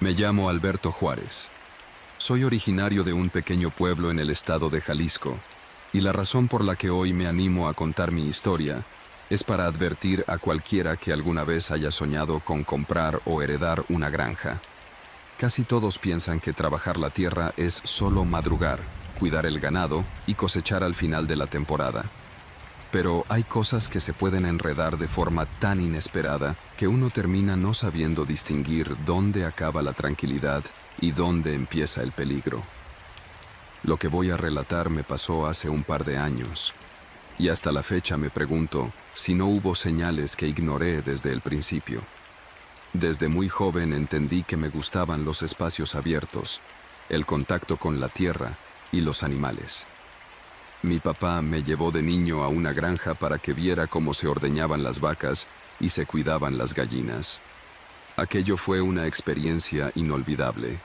Me llamo Alberto Juárez. Soy originario de un pequeño pueblo en el estado de Jalisco, y la razón por la que hoy me animo a contar mi historia es para advertir a cualquiera que alguna vez haya soñado con comprar o heredar una granja. Casi todos piensan que trabajar la tierra es solo madrugar, cuidar el ganado y cosechar al final de la temporada. Pero hay cosas que se pueden enredar de forma tan inesperada que uno termina no sabiendo distinguir dónde acaba la tranquilidad y dónde empieza el peligro. Lo que voy a relatar me pasó hace un par de años, y hasta la fecha me pregunto si no hubo señales que ignoré desde el principio. Desde muy joven entendí que me gustaban los espacios abiertos, el contacto con la tierra y los animales. Mi papá me llevó de niño a una granja para que viera cómo se ordeñaban las vacas y se cuidaban las gallinas. Aquello fue una experiencia inolvidable.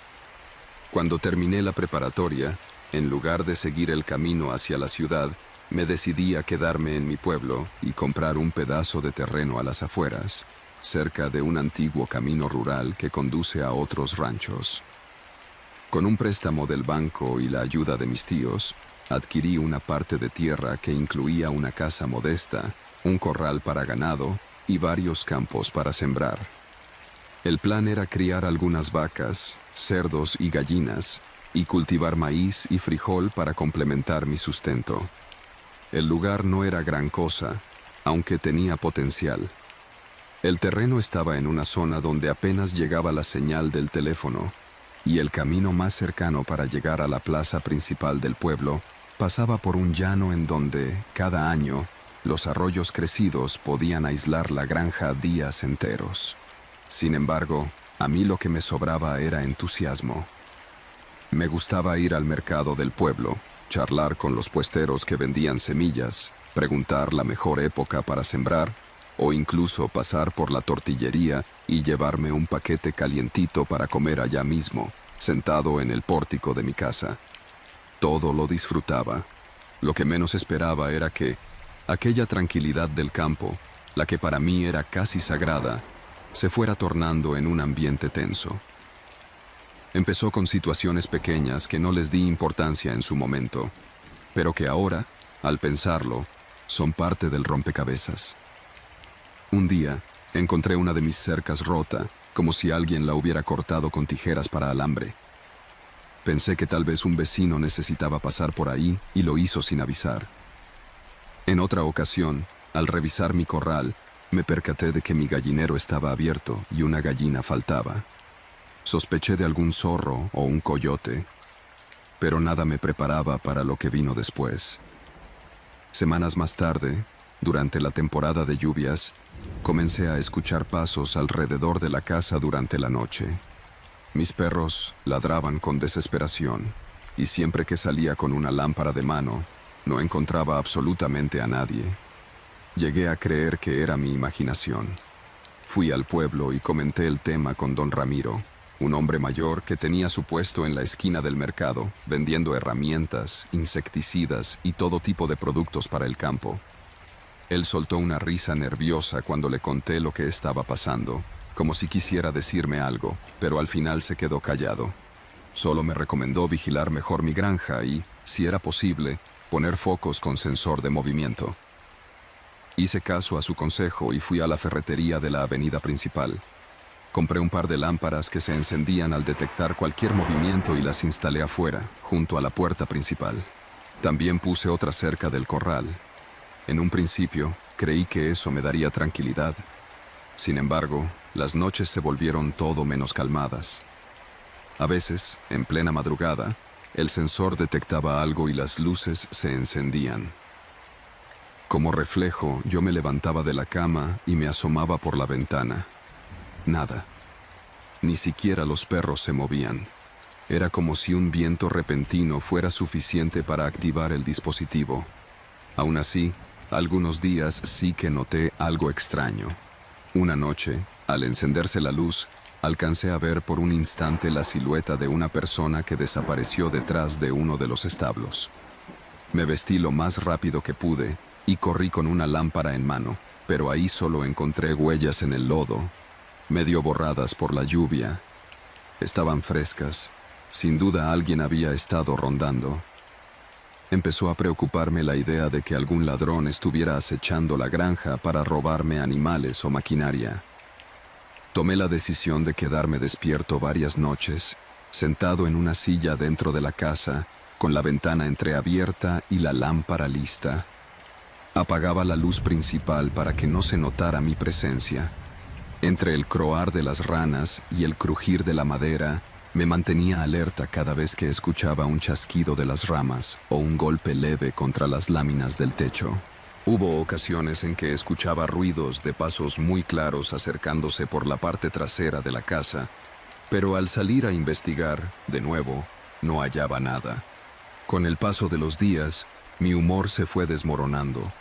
Cuando terminé la preparatoria, en lugar de seguir el camino hacia la ciudad, me decidí a quedarme en mi pueblo y comprar un pedazo de terreno a las afueras, cerca de un antiguo camino rural que conduce a otros ranchos. Con un préstamo del banco y la ayuda de mis tíos, adquirí una parte de tierra que incluía una casa modesta, un corral para ganado y varios campos para sembrar. El plan era criar algunas vacas, cerdos y gallinas, y cultivar maíz y frijol para complementar mi sustento. El lugar no era gran cosa, aunque tenía potencial. El terreno estaba en una zona donde apenas llegaba la señal del teléfono, y el camino más cercano para llegar a la plaza principal del pueblo pasaba por un llano en donde, cada año, los arroyos crecidos podían aislar la granja días enteros. Sin embargo, a mí lo que me sobraba era entusiasmo. Me gustaba ir al mercado del pueblo, charlar con los puesteros que vendían semillas, preguntar la mejor época para sembrar, o incluso pasar por la tortillería y llevarme un paquete calientito para comer allá mismo, sentado en el pórtico de mi casa. Todo lo disfrutaba. Lo que menos esperaba era que aquella tranquilidad del campo, la que para mí era casi sagrada, se fuera tornando en un ambiente tenso. Empezó con situaciones pequeñas que no les di importancia en su momento, pero que ahora, al pensarlo, son parte del rompecabezas. Un día, encontré una de mis cercas rota, como si alguien la hubiera cortado con tijeras para alambre. Pensé que tal vez un vecino necesitaba pasar por ahí y lo hizo sin avisar. En otra ocasión, al revisar mi corral, me percaté de que mi gallinero estaba abierto y una gallina faltaba. Sospeché de algún zorro o un coyote, pero nada me preparaba para lo que vino después. Semanas más tarde, durante la temporada de lluvias, comencé a escuchar pasos alrededor de la casa durante la noche. Mis perros ladraban con desesperación, y siempre que salía con una lámpara de mano, no encontraba absolutamente a nadie. Llegué a creer que era mi imaginación. Fui al pueblo y comenté el tema con don Ramiro, un hombre mayor que tenía su puesto en la esquina del mercado, vendiendo herramientas, insecticidas y todo tipo de productos para el campo. Él soltó una risa nerviosa cuando le conté lo que estaba pasando, como si quisiera decirme algo, pero al final se quedó callado. Solo me recomendó vigilar mejor mi granja y, si era posible, poner focos con sensor de movimiento. Hice caso a su consejo y fui a la ferretería de la avenida principal. Compré un par de lámparas que se encendían al detectar cualquier movimiento y las instalé afuera, junto a la puerta principal. También puse otra cerca del corral. En un principio, creí que eso me daría tranquilidad. Sin embargo, las noches se volvieron todo menos calmadas. A veces, en plena madrugada, el sensor detectaba algo y las luces se encendían. Como reflejo, yo me levantaba de la cama y me asomaba por la ventana. Nada. Ni siquiera los perros se movían. Era como si un viento repentino fuera suficiente para activar el dispositivo. Aún así, algunos días sí que noté algo extraño. Una noche, al encenderse la luz, alcancé a ver por un instante la silueta de una persona que desapareció detrás de uno de los establos. Me vestí lo más rápido que pude y corrí con una lámpara en mano, pero ahí solo encontré huellas en el lodo, medio borradas por la lluvia. Estaban frescas. Sin duda alguien había estado rondando. Empezó a preocuparme la idea de que algún ladrón estuviera acechando la granja para robarme animales o maquinaria. Tomé la decisión de quedarme despierto varias noches, sentado en una silla dentro de la casa, con la ventana entreabierta y la lámpara lista. Apagaba la luz principal para que no se notara mi presencia. Entre el croar de las ranas y el crujir de la madera, me mantenía alerta cada vez que escuchaba un chasquido de las ramas o un golpe leve contra las láminas del techo. Hubo ocasiones en que escuchaba ruidos de pasos muy claros acercándose por la parte trasera de la casa, pero al salir a investigar, de nuevo, no hallaba nada. Con el paso de los días, mi humor se fue desmoronando.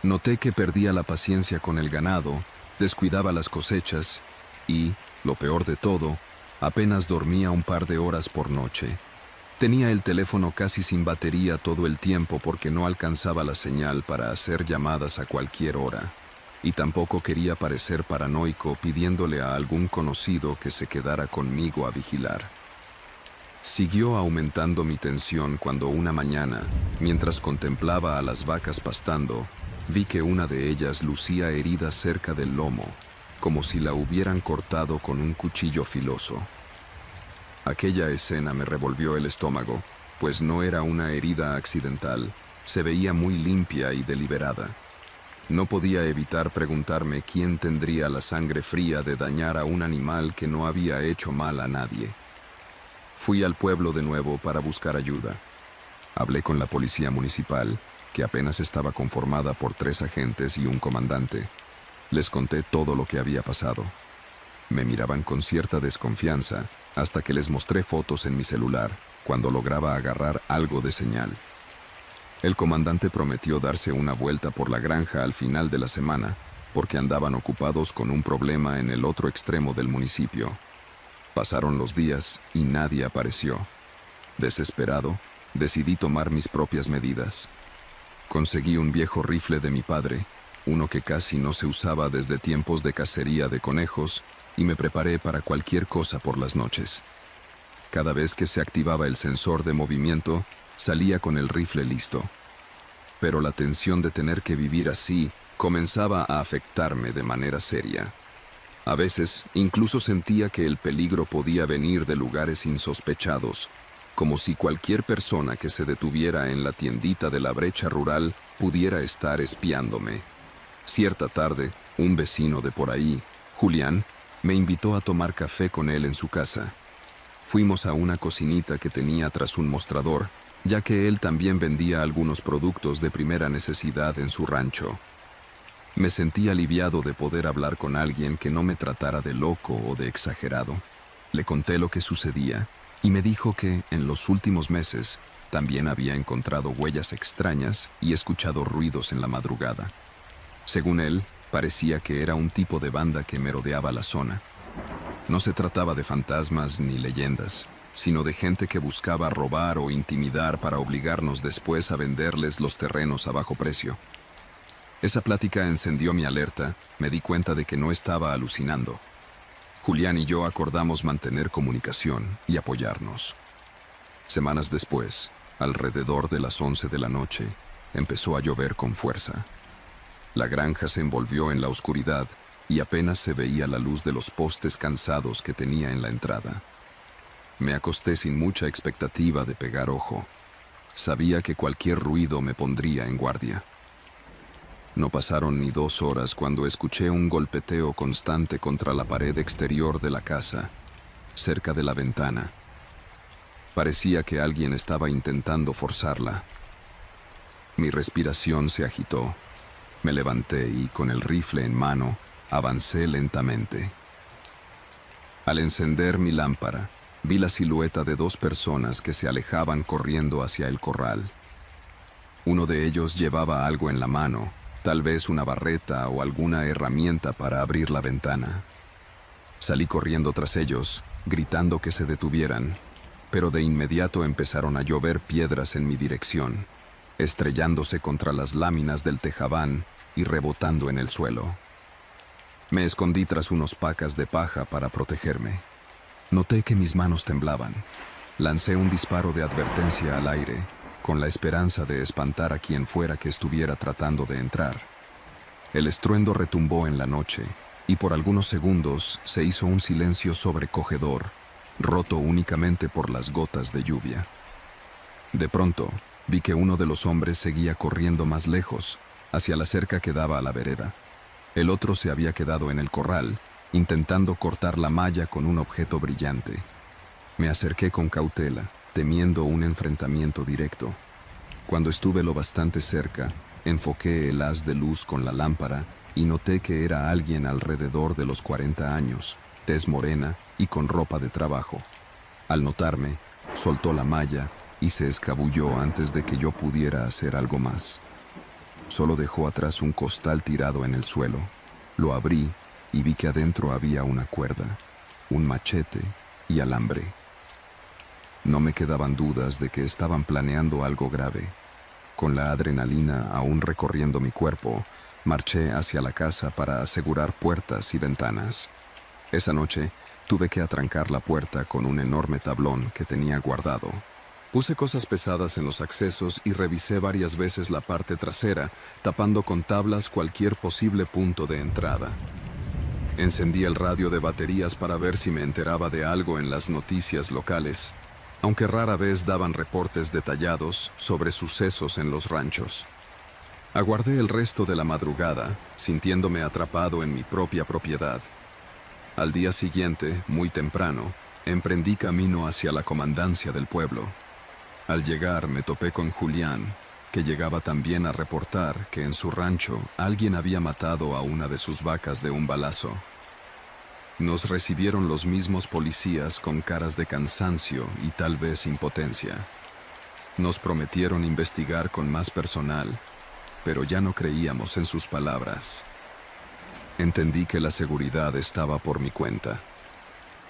Noté que perdía la paciencia con el ganado, descuidaba las cosechas y, lo peor de todo, apenas dormía un par de horas por noche. Tenía el teléfono casi sin batería todo el tiempo porque no alcanzaba la señal para hacer llamadas a cualquier hora. Y tampoco quería parecer paranoico pidiéndole a algún conocido que se quedara conmigo a vigilar. Siguió aumentando mi tensión cuando una mañana, mientras contemplaba a las vacas pastando, vi que una de ellas lucía herida cerca del lomo, como si la hubieran cortado con un cuchillo filoso. Aquella escena me revolvió el estómago, pues no era una herida accidental, se veía muy limpia y deliberada. No podía evitar preguntarme quién tendría la sangre fría de dañar a un animal que no había hecho mal a nadie. Fui al pueblo de nuevo para buscar ayuda. Hablé con la policía municipal, que apenas estaba conformada por 3 agentes y un comandante. Les conté todo lo que había pasado. Me miraban con cierta desconfianza hasta que les mostré fotos en mi celular cuando lograba agarrar algo de señal. El comandante prometió darse una vuelta por la granja al final de la semana porque andaban ocupados con un problema en el otro extremo del municipio. Pasaron los días y nadie apareció. Desesperado, decidí tomar mis propias medidas. Conseguí un viejo rifle de mi padre, uno que casi no se usaba desde tiempos de cacería de conejos, y me preparé para cualquier cosa por las noches. Cada vez que se activaba el sensor de movimiento, salía con el rifle listo. Pero la tensión de tener que vivir así comenzaba a afectarme de manera seria. A veces, incluso sentía que el peligro podía venir de lugares insospechados, como si cualquier persona que se detuviera en la tiendita de la brecha rural pudiera estar espiándome. Cierta tarde, un vecino de por ahí, Julián, me invitó a tomar café con él en su casa. Fuimos a una cocinita que tenía tras un mostrador, ya que él también vendía algunos productos de primera necesidad en su rancho. Me sentí aliviado de poder hablar con alguien que no me tratara de loco o de exagerado. Le conté lo que sucedía y me dijo que, en los últimos meses, también había encontrado huellas extrañas y escuchado ruidos en la madrugada. Según él, parecía que era un tipo de banda que merodeaba la zona. No se trataba de fantasmas ni leyendas, sino de gente que buscaba robar o intimidar para obligarnos después a venderles los terrenos a bajo precio. Esa plática encendió mi alerta, me di cuenta de que no estaba alucinando. Julián y yo acordamos mantener comunicación y apoyarnos. Semanas después, alrededor de las 11 de la noche, empezó a llover con fuerza. La granja se envolvió en la oscuridad y apenas se veía la luz de los postes cansados que tenía en la entrada. Me acosté sin mucha expectativa de pegar ojo. Sabía que cualquier ruido me pondría en guardia. No pasaron ni 2 horas cuando escuché un golpeteo constante contra la pared exterior de la casa, cerca de la ventana. Parecía que alguien estaba intentando forzarla. Mi respiración se agitó. Me levanté y, con el rifle en mano, avancé lentamente. Al encender mi lámpara, vi la silueta de 2 personas que se alejaban corriendo hacia el corral. Uno de ellos llevaba algo en la mano, tal vez una barreta o alguna herramienta para abrir la ventana. Salí corriendo tras ellos, gritando que se detuvieran, pero de inmediato empezaron a llover piedras en mi dirección, estrellándose contra las láminas del tejabán y rebotando en el suelo. Me escondí tras unos pacas de paja para protegerme. Noté que mis manos temblaban. Lancé un disparo de advertencia al aire, con la esperanza de espantar a quien fuera que estuviera tratando de entrar. El estruendo retumbó en la noche, y por algunos segundos se hizo un silencio sobrecogedor, roto únicamente por las gotas de lluvia. De pronto, vi que uno de los hombres seguía corriendo más lejos, hacia la cerca que daba a la vereda. El otro se había quedado en el corral, intentando cortar la malla con un objeto brillante. Me acerqué con cautela, temiendo un enfrentamiento directo. Cuando estuve lo bastante cerca, enfoqué el haz de luz con la lámpara y noté que era alguien alrededor de los 40 años, tez morena y con ropa de trabajo. Al notarme, soltó la malla y se escabulló antes de que yo pudiera hacer algo más. Solo dejó atrás un costal tirado en el suelo. Lo abrí y vi que adentro había una cuerda, un machete y alambre. No me quedaban dudas de que estaban planeando algo grave. Con la adrenalina aún recorriendo mi cuerpo, marché hacia la casa para asegurar puertas y ventanas. Esa noche tuve que atrancar la puerta con un enorme tablón que tenía guardado. Puse cosas pesadas en los accesos y revisé varias veces la parte trasera, tapando con tablas cualquier posible punto de entrada. Encendí el radio de baterías para ver si me enteraba de algo en las noticias locales, aunque rara vez daban reportes detallados sobre sucesos en los ranchos. Aguardé el resto de la madrugada, sintiéndome atrapado en mi propia propiedad. Al día siguiente, muy temprano, emprendí camino hacia la comandancia del pueblo. Al llegar me topé con Julián, que llegaba también a reportar que en su rancho alguien había matado a una de sus vacas de un balazo. Nos recibieron los mismos policías con caras de cansancio y tal vez impotencia. Nos prometieron investigar con más personal, pero ya no creíamos en sus palabras. Entendí que la seguridad estaba por mi cuenta.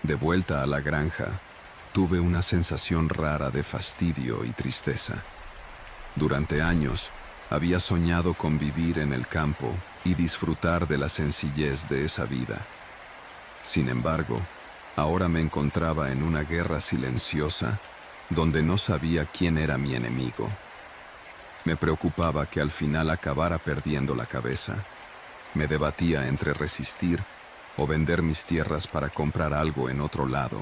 De vuelta a la granja, tuve una sensación rara de fastidio y tristeza. Durante años, había soñado con vivir en el campo y disfrutar de la sencillez de esa vida. Sin embargo, ahora me encontraba en una guerra silenciosa, donde no sabía quién era mi enemigo. Me preocupaba que al final acabara perdiendo la cabeza. Me debatía entre resistir o vender mis tierras para comprar algo en otro lado.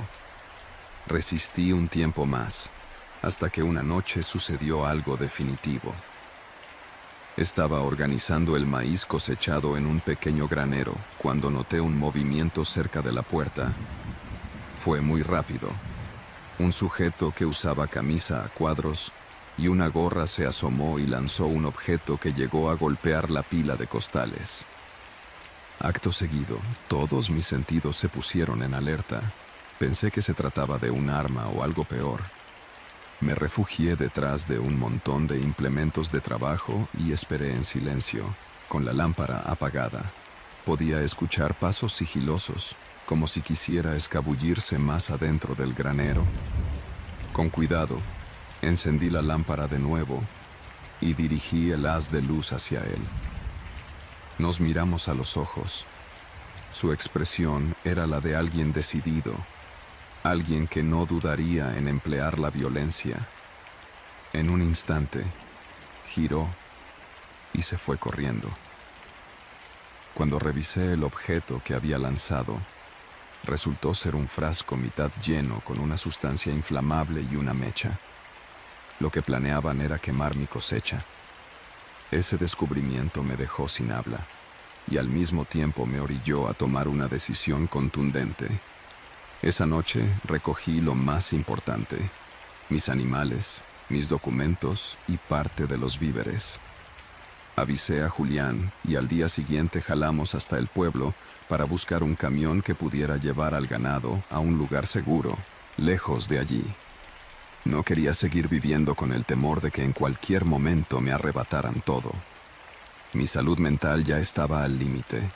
Resistí un tiempo más, hasta que una noche sucedió algo definitivo. Estaba organizando el maíz cosechado en un pequeño granero cuando noté un movimiento cerca de la puerta. Fue muy rápido. Un sujeto que usaba camisa a cuadros y una gorra se asomó y lanzó un objeto que llegó a golpear la pila de costales. Acto seguido, todos mis sentidos se pusieron en alerta. Pensé que se trataba de un arma o algo peor. Me refugié detrás de un montón de implementos de trabajo y esperé en silencio, con la lámpara apagada. Podía escuchar pasos sigilosos, como si quisiera escabullirse más adentro del granero. Con cuidado, encendí la lámpara de nuevo y dirigí el haz de luz hacia él. Nos miramos a los ojos. Su expresión era la de alguien decidido, alguien que no dudaría en emplear la violencia. En un instante, giró y se fue corriendo. Cuando revisé el objeto que había lanzado, resultó ser un frasco mitad lleno con una sustancia inflamable y una mecha. Lo que planeaban era quemar mi cosecha. Ese descubrimiento me dejó sin habla y al mismo tiempo me orilló a tomar una decisión contundente. Esa noche recogí lo más importante: mis animales, mis documentos y parte de los víveres. Avisé a Julián y al día siguiente jalamos hasta el pueblo para buscar un camión que pudiera llevar al ganado a un lugar seguro, lejos de allí. No quería seguir viviendo con el temor de que en cualquier momento me arrebataran todo. Mi salud mental ya estaba al límite.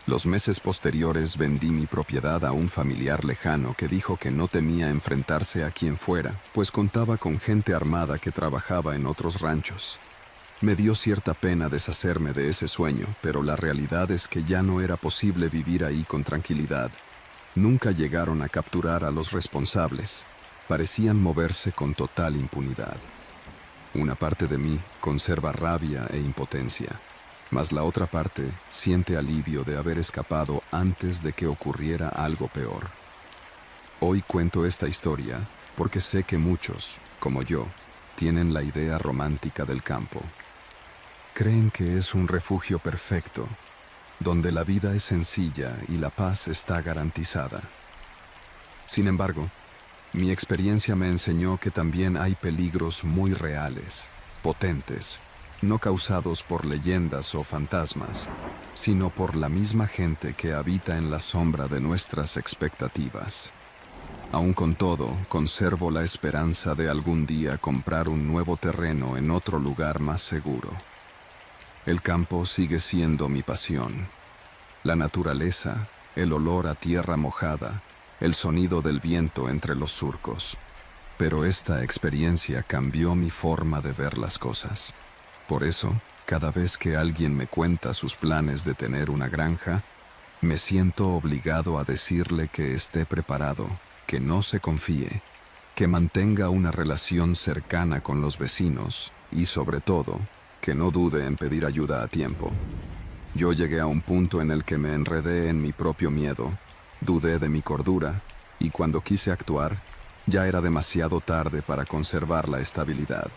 Los meses posteriores vendí mi propiedad a un familiar lejano que dijo que no temía enfrentarse a quien fuera, pues contaba con gente armada que trabajaba en otros ranchos. Me dio cierta pena deshacerme de ese sueño, pero la realidad es que ya no era posible vivir ahí con tranquilidad. Nunca llegaron a capturar a los responsables. Parecían moverse con total impunidad. Una parte de mí conserva rabia e impotencia, mas la otra parte siente alivio de haber escapado antes de que ocurriera algo peor. Hoy cuento esta historia porque sé que muchos, como yo, tienen la idea romántica del campo. Creen que es un refugio perfecto, donde la vida es sencilla y la paz está garantizada. Sin embargo, mi experiencia me enseñó que también hay peligros muy reales, potentes, no causados por leyendas o fantasmas, sino por la misma gente que habita en la sombra de nuestras expectativas. Aún con todo, conservo la esperanza de algún día comprar un nuevo terreno en otro lugar más seguro. El campo sigue siendo mi pasión. La naturaleza, el olor a tierra mojada, el sonido del viento entre los surcos. Pero esta experiencia cambió mi forma de ver las cosas. Por eso, cada vez que alguien me cuenta sus planes de tener una granja, me siento obligado a decirle que esté preparado, que no se confíe, que mantenga una relación cercana con los vecinos y, sobre todo, que no dude en pedir ayuda a tiempo. Yo llegué a un punto en el que me enredé en mi propio miedo, dudé de mi cordura, y cuando quise actuar, ya era demasiado tarde para conservar la estabilidad.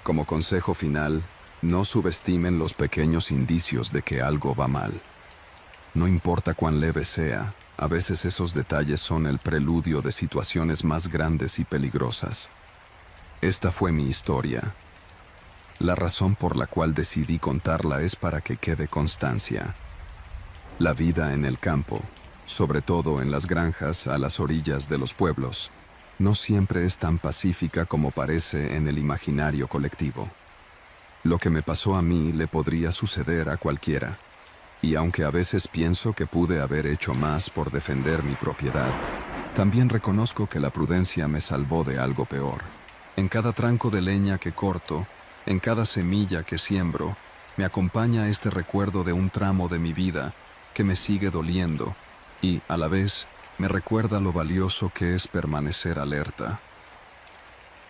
Como consejo final, no subestimen los pequeños indicios de que algo va mal. No importa cuán leve sea, a veces esos detalles son el preludio de situaciones más grandes y peligrosas. Esta fue mi historia. La razón por la cual decidí contarla es para que quede constancia. La vida en el campo, sobre todo en las granjas a las orillas de los pueblos, no siempre es tan pacífica como parece en el imaginario colectivo. Lo que me pasó a mí le podría suceder a cualquiera, y aunque a veces pienso que pude haber hecho más por defender mi propiedad, también reconozco que la prudencia me salvó de algo peor. En cada tranco de leña que corto, en cada semilla que siembro, me acompaña este recuerdo de un tramo de mi vida que me sigue doliendo y, a la vez, me recuerda lo valioso que es permanecer alerta.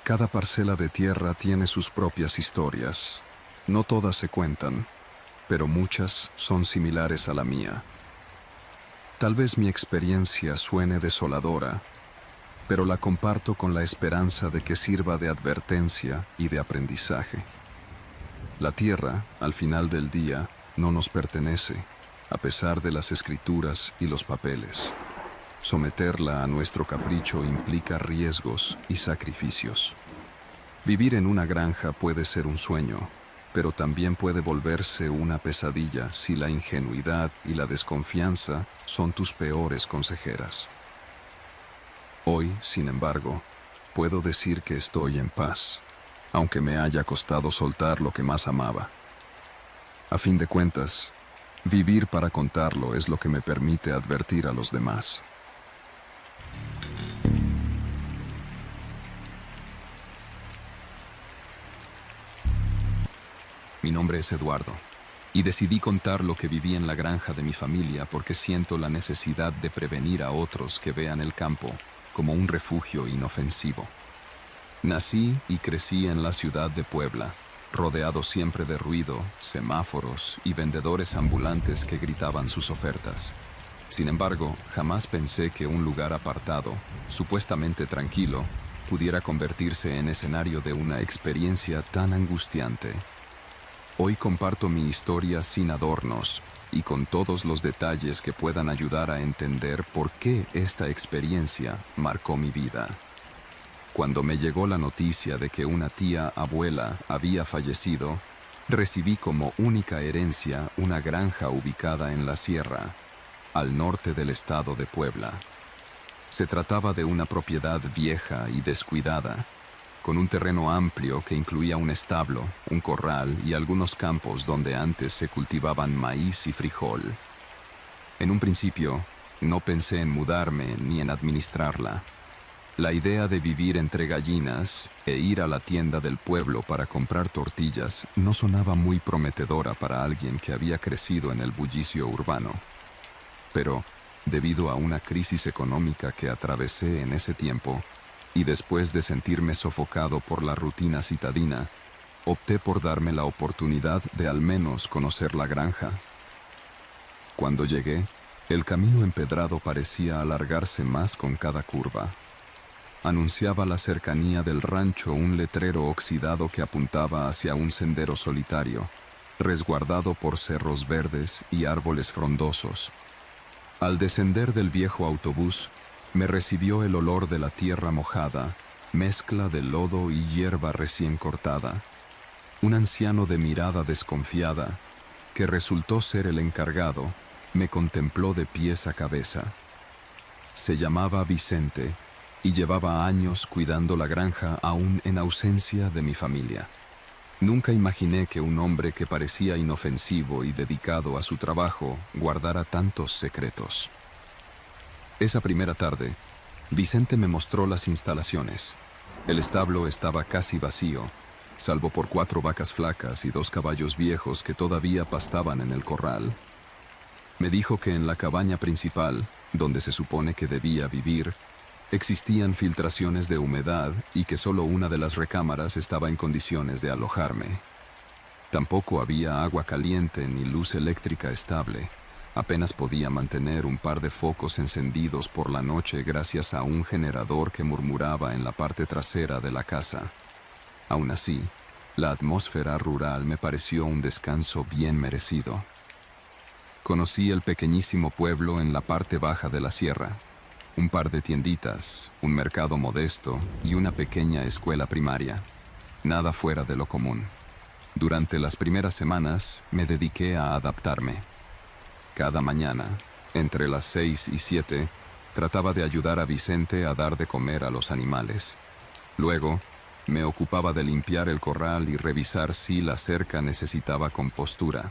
Cada parcela de tierra tiene sus propias historias. No todas se cuentan, pero muchas son similares a la mía. Tal vez mi experiencia suene desoladora, pero la comparto con la esperanza de que sirva de advertencia y de aprendizaje. La tierra, al final del día, no nos pertenece, a pesar de las escrituras y los papeles. Someterla a nuestro capricho implica riesgos y sacrificios. Vivir en una granja puede ser un sueño, pero también puede volverse una pesadilla si la ingenuidad y la desconfianza son tus peores consejeras. Hoy, sin embargo, puedo decir que estoy en paz, aunque me haya costado soltar lo que más amaba. A fin de cuentas, vivir para contarlo es lo que me permite advertir a los demás. Mi nombre es Eduardo, y decidí contar lo que viví en la granja de mi familia porque siento la necesidad de prevenir a otros que vean el campo como un refugio inofensivo. Nací y crecí en la ciudad de Puebla, rodeado siempre de ruido, semáforos y vendedores ambulantes que gritaban sus ofertas. Sin embargo, jamás pensé que un lugar apartado, supuestamente tranquilo, pudiera convertirse en escenario de una experiencia tan angustiante. Hoy comparto mi historia sin adornos y con todos los detalles que puedan ayudar a entender por qué esta experiencia marcó mi vida. Cuando me llegó la noticia de que una tía abuela había fallecido, recibí como única herencia una granja ubicada en la sierra, al norte del estado de Puebla. Se trataba de una propiedad vieja y descuidada, con un terreno amplio que incluía un establo, un corral y algunos campos donde antes se cultivaban maíz y frijol. En un principio, no pensé en mudarme ni en administrarla. La idea de vivir entre gallinas e ir a la tienda del pueblo para comprar tortillas no sonaba muy prometedora para alguien que había crecido en el bullicio urbano. Pero debido a una crisis económica que atravesé en ese tiempo, y después de sentirme sofocado por la rutina citadina, opté por darme la oportunidad de al menos conocer la granja. Cuando llegué, el camino empedrado parecía alargarse más con cada curva. Anunciaba la cercanía del rancho un letrero oxidado que apuntaba hacia un sendero solitario, resguardado por cerros verdes y árboles frondosos. Al descender del viejo autobús, me recibió el olor de la tierra mojada, mezcla de lodo y hierba recién cortada. Un anciano de mirada desconfiada, que resultó ser el encargado, me contempló de pies a cabeza. Se llamaba Vicente y llevaba años cuidando la granja aún en ausencia de mi familia. Nunca imaginé que un hombre que parecía inofensivo y dedicado a su trabajo guardara tantos secretos. Esa primera tarde, Vicente me mostró las instalaciones. El establo estaba casi vacío, salvo por 4 vacas flacas y 2 caballos viejos que todavía pastaban en el corral. Me dijo que en la cabaña principal, donde se supone que debía vivir, existían filtraciones de humedad y que solo una de las recámaras estaba en condiciones de alojarme. Tampoco había agua caliente ni luz eléctrica estable. Apenas podía mantener un par de focos encendidos por la noche gracias a un generador que murmuraba en la parte trasera de la casa. Aún así, la atmósfera rural me pareció un descanso bien merecido. Conocí el pequeñísimo pueblo en la parte baja de la sierra. Un par de tienditas, un mercado modesto y una pequeña escuela primaria. Nada fuera de lo común. Durante las primeras semanas me dediqué a adaptarme. Cada mañana, entre las 6 y 7, trataba de ayudar a Vicente a dar de comer a los animales. Luego, me ocupaba de limpiar el corral y revisar si la cerca necesitaba compostura.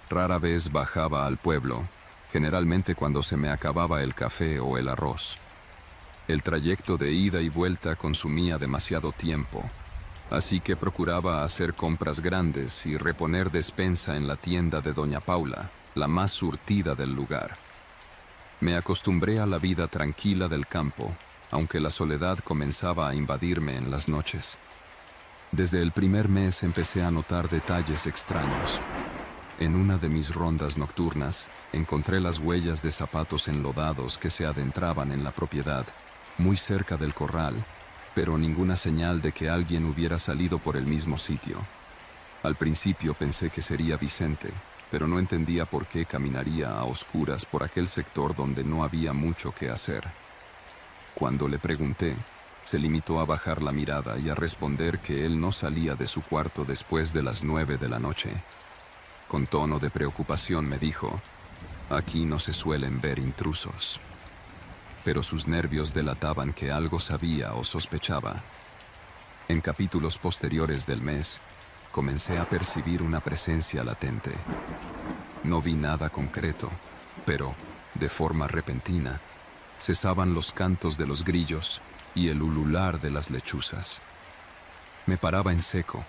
Rara vez bajaba al pueblo, generalmente cuando se me acababa el café o el arroz. El trayecto de ida y vuelta consumía demasiado tiempo, así que procuraba hacer compras grandes y reponer despensa en la tienda de Doña Paula, la más surtida del lugar. Me acostumbré a la vida tranquila del campo, aunque la soledad comenzaba a invadirme en las noches. Desde el primer mes empecé a notar detalles extraños. En una de mis rondas nocturnas, encontré las huellas de zapatos enlodados que se adentraban en la propiedad, muy cerca del corral, pero ninguna señal de que alguien hubiera salido por el mismo sitio. Al principio pensé que sería Vicente, pero no entendía por qué caminaría a oscuras por aquel sector donde no había mucho que hacer. Cuando le pregunté, se limitó a bajar la mirada y a responder que él no salía de su cuarto después de las 9 de la noche. Con tono de preocupación me dijo, «Aquí no se suelen ver intrusos». Pero sus nervios delataban que algo sabía o sospechaba. En capítulos posteriores del mes, comencé a percibir una presencia latente. No vi nada concreto, pero, de forma repentina, cesaban los cantos de los grillos y el ulular de las lechuzas. Me paraba en seco,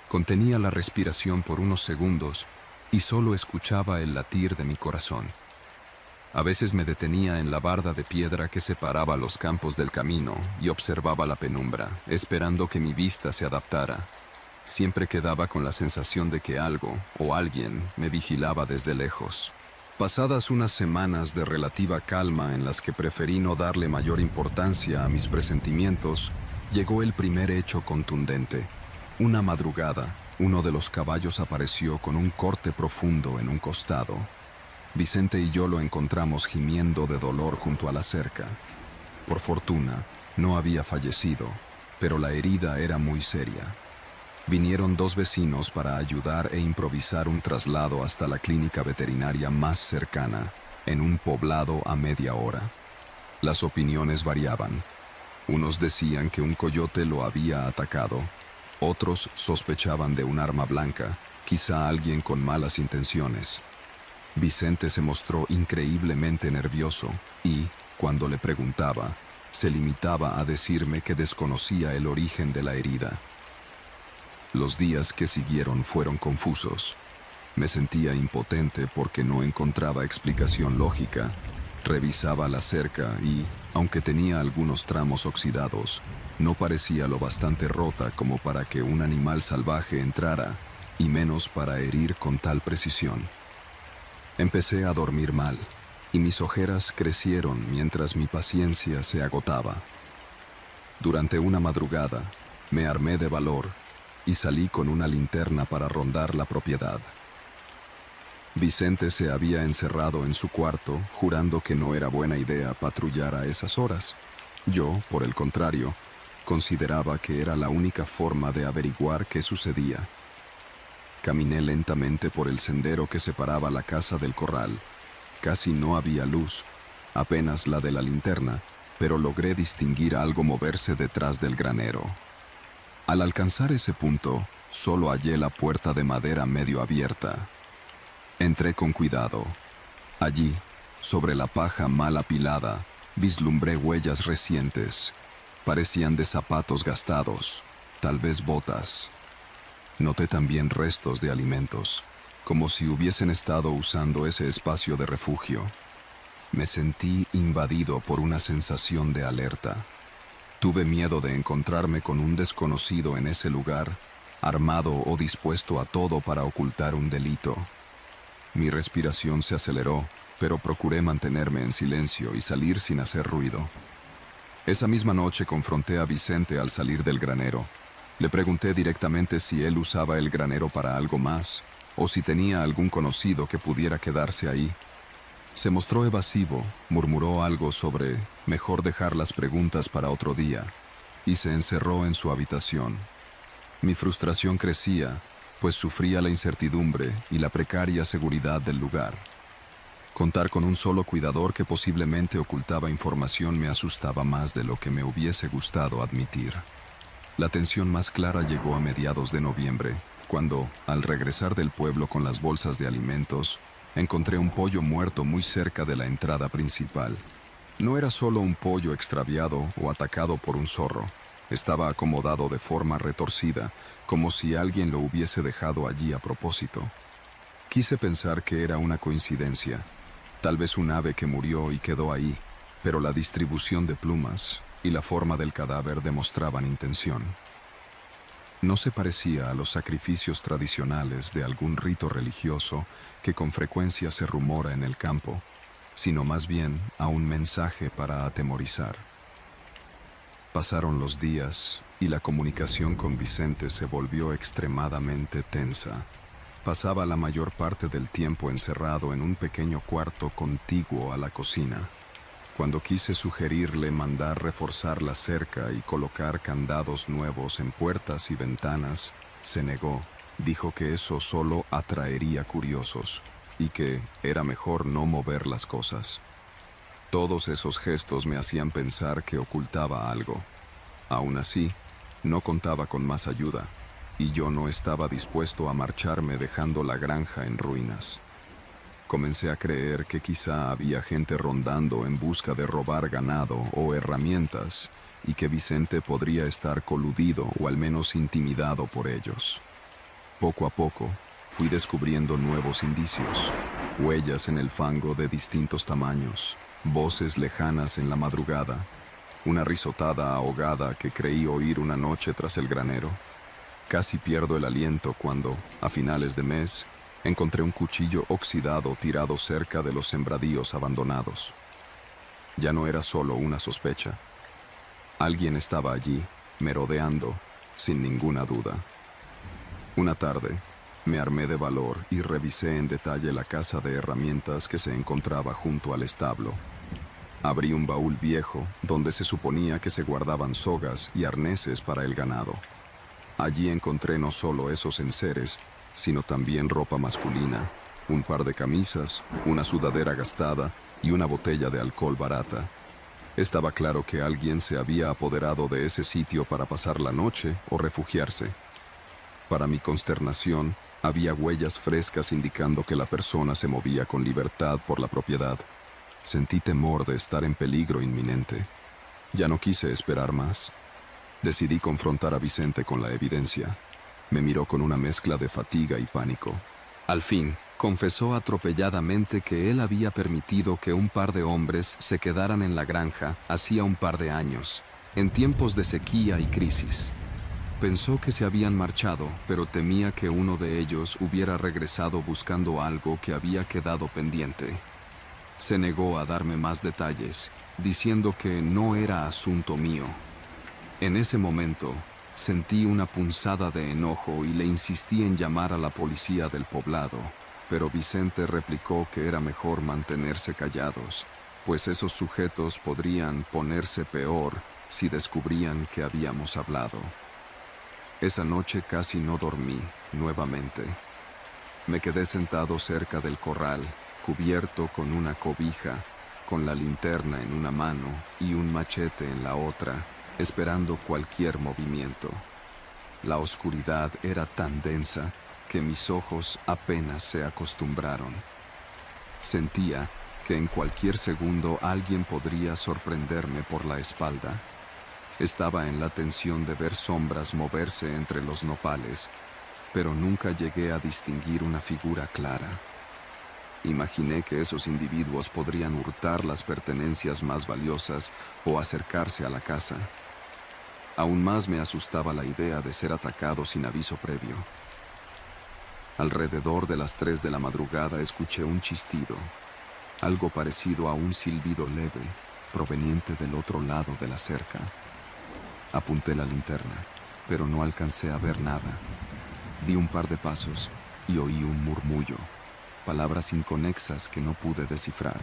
contenía la respiración por unos segundos y solo escuchaba el latir de mi corazón. A veces me detenía en la barda de piedra que separaba los campos del camino y observaba la penumbra, esperando que mi vista se adaptara. Siempre quedaba con la sensación de que algo o alguien me vigilaba desde lejos. Pasadas unas semanas de relativa calma en las que preferí no darle mayor importancia a mis presentimientos, llegó el primer hecho contundente. Una madrugada, uno de los caballos apareció con un corte profundo en un costado. Vicente y yo lo encontramos gimiendo de dolor junto a la cerca. Por fortuna, no había fallecido, pero la herida era muy seria. Vinieron 2 vecinos para ayudar e improvisar un traslado hasta la clínica veterinaria más cercana, en un poblado a media hora. Las opiniones variaban. Unos decían que un coyote lo había atacado, otros sospechaban de un arma blanca, quizá alguien con malas intenciones. Vicente se mostró increíblemente nervioso y, cuando le preguntaba, se limitaba a decirme que desconocía el origen de la herida. Los días que siguieron fueron confusos. Me sentía impotente porque no encontraba explicación lógica. Revisaba la cerca y, aunque tenía algunos tramos oxidados, no parecía lo bastante rota como para que un animal salvaje entrara, y menos para herir con tal precisión. Empecé a dormir mal, y mis ojeras crecieron mientras mi paciencia se agotaba. Durante una madrugada, me armé de valor y salí con una linterna para rondar la propiedad. Vicente se había encerrado en su cuarto, jurando que no era buena idea patrullar a esas horas. Yo, por el contrario, consideraba que era la única forma de averiguar qué sucedía. Caminé lentamente por el sendero que separaba la casa del corral. Casi no había luz, apenas la de la linterna, pero logré distinguir algo moverse detrás del granero. Al alcanzar ese punto, solo hallé la puerta de madera medio abierta. Entré con cuidado. Allí, sobre la paja mal apilada, vislumbré huellas recientes. Parecían de zapatos gastados, tal vez botas. Noté también restos de alimentos, como si hubiesen estado usando ese espacio de refugio. Me sentí invadido por una sensación de alerta. Tuve miedo de encontrarme con un desconocido en ese lugar, armado o dispuesto a todo para ocultar un delito. Mi respiración se aceleró, pero procuré mantenerme en silencio y salir sin hacer ruido. Esa misma noche confronté a Vicente al salir del granero. Le pregunté directamente si él usaba el granero para algo más, o si tenía algún conocido que pudiera quedarse ahí. Se mostró evasivo, murmuró algo sobre mejor dejar las preguntas para otro día, y se encerró en su habitación. Mi frustración crecía, pues sufría la incertidumbre y la precaria seguridad del lugar. Contar con un solo cuidador que posiblemente ocultaba información me asustaba más de lo que me hubiese gustado admitir. La tensión más clara llegó a mediados de noviembre, cuando, al regresar del pueblo con las bolsas de alimentos, encontré un pollo muerto muy cerca de la entrada principal. No era solo un pollo extraviado o atacado por un zorro. Estaba acomodado de forma retorcida, como si alguien lo hubiese dejado allí a propósito. Quise pensar que era una coincidencia, tal vez un ave que murió y quedó ahí, pero la distribución de plumas y la forma del cadáver demostraban intención. No se parecía a los sacrificios tradicionales de algún rito religioso que con frecuencia se rumora en el campo, sino más bien a un mensaje para atemorizar. Pasaron los días y la comunicación con Vicente se volvió extremadamente tensa. Pasaba la mayor parte del tiempo encerrado en un pequeño cuarto contiguo a la cocina. Cuando quise sugerirle mandar reforzar la cerca y colocar candados nuevos en puertas y ventanas, se negó. Dijo que eso solo atraería curiosos y que era mejor no mover las cosas. Todos esos gestos me hacían pensar que ocultaba algo. Aún así, no contaba con más ayuda, y yo no estaba dispuesto a marcharme dejando la granja en ruinas. Comencé a creer que quizá había gente rondando en busca de robar ganado o herramientas, y que Vicente podría estar coludido o al menos intimidado por ellos. Poco a poco, fui descubriendo nuevos indicios, huellas en el fango de distintos tamaños, voces lejanas en la madrugada, una risotada ahogada que creí oír una noche tras el granero. Casi pierdo el aliento cuando, a finales de mes, encontré un cuchillo oxidado tirado cerca de los sembradíos abandonados. Ya no era solo una sospecha. Alguien estaba allí, merodeando, sin ninguna duda. Una tarde, me armé de valor y revisé en detalle la caja de herramientas que se encontraba junto al establo. Abrí un baúl viejo donde se suponía que se guardaban sogas y arneses para el ganado. Allí encontré no solo esos enseres, sino también ropa masculina, un par de camisas, una sudadera gastada y una botella de alcohol barata. Estaba claro que alguien se había apoderado de ese sitio para pasar la noche o refugiarse. Para mi consternación, había huellas frescas indicando que la persona se movía con libertad por la propiedad. Sentí temor de estar en peligro inminente. Ya no quise esperar más. Decidí confrontar a Vicente con la evidencia. Me miró con una mezcla de fatiga y pánico. Al fin, Confesó atropelladamente que él había permitido que un par de hombres se quedaran en la granja hacía un par de años, en tiempos de sequía y crisis. Pensó que se habían marchado, pero temía que uno de ellos hubiera regresado buscando algo que había quedado pendiente. Se negó a darme más detalles, diciendo que no era asunto mío. En ese momento, sentí una punzada de enojo y le insistí en llamar a la policía del poblado, pero Vicente replicó que era mejor mantenerse callados, pues esos sujetos podrían ponerse peor si descubrían que habíamos hablado. Esa noche casi no dormí nuevamente. Me quedé sentado cerca del corral, cubierto con una cobija, con la linterna en una mano y un machete en la otra, esperando cualquier movimiento. La oscuridad era tan densa que mis ojos apenas se acostumbraron. Sentía que en cualquier segundo alguien podría sorprenderme por la espalda. Estaba en la tensión de ver sombras moverse entre los nopales, pero nunca llegué a distinguir una figura clara. Imaginé que esos individuos podrían hurtar las pertenencias más valiosas o acercarse a la casa. Aún más me asustaba la idea de ser atacado sin aviso previo. Alrededor de las 3 de la madrugada escuché un chistido, algo parecido a un silbido leve, proveniente del otro lado de la cerca. Apunté la linterna, pero no alcancé a ver nada. Di un par de pasos y oí un murmullo, palabras inconexas que no pude descifrar.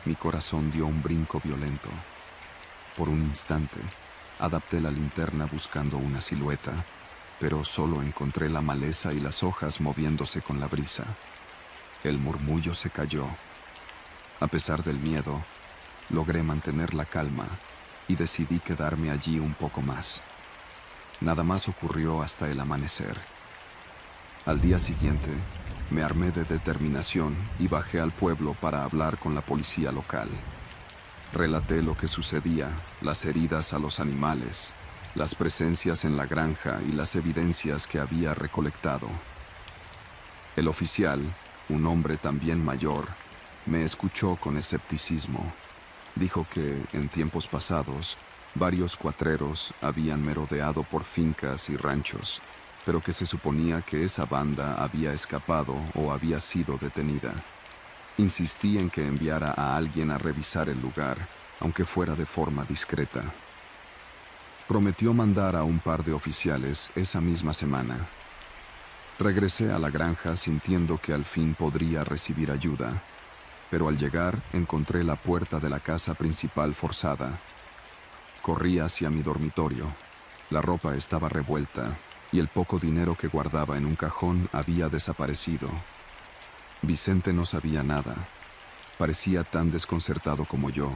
Mi corazón dio un brinco violento. Por un instante, adapté la linterna buscando una silueta, pero solo encontré la maleza y las hojas moviéndose con la brisa. El murmullo se cayó. A pesar del miedo, logré mantener la calma y decidí quedarme allí un poco más. Nada más ocurrió hasta el amanecer. Al día siguiente, me armé de determinación y bajé al pueblo para hablar con la policía local. Relaté lo que sucedía, las heridas a los animales, las presencias en la granja y las evidencias que había recolectado. El oficial, un hombre también mayor, me escuchó con escepticismo. Dijo que, en tiempos pasados, varios cuatreros habían merodeado por fincas y ranchos, pero que se suponía que esa banda había escapado o había sido detenida. Insistí en que enviara a alguien a revisar el lugar, aunque fuera de forma discreta. Prometió mandar a un par de oficiales esa misma semana. Regresé a la granja sintiendo que al fin podría recibir ayuda, pero al llegar encontré la puerta de la casa principal forzada. Corrí hacia mi dormitorio. La ropa estaba revuelta y el poco dinero que guardaba en un cajón había desaparecido. Vicente no sabía nada. Parecía tan desconcertado como yo,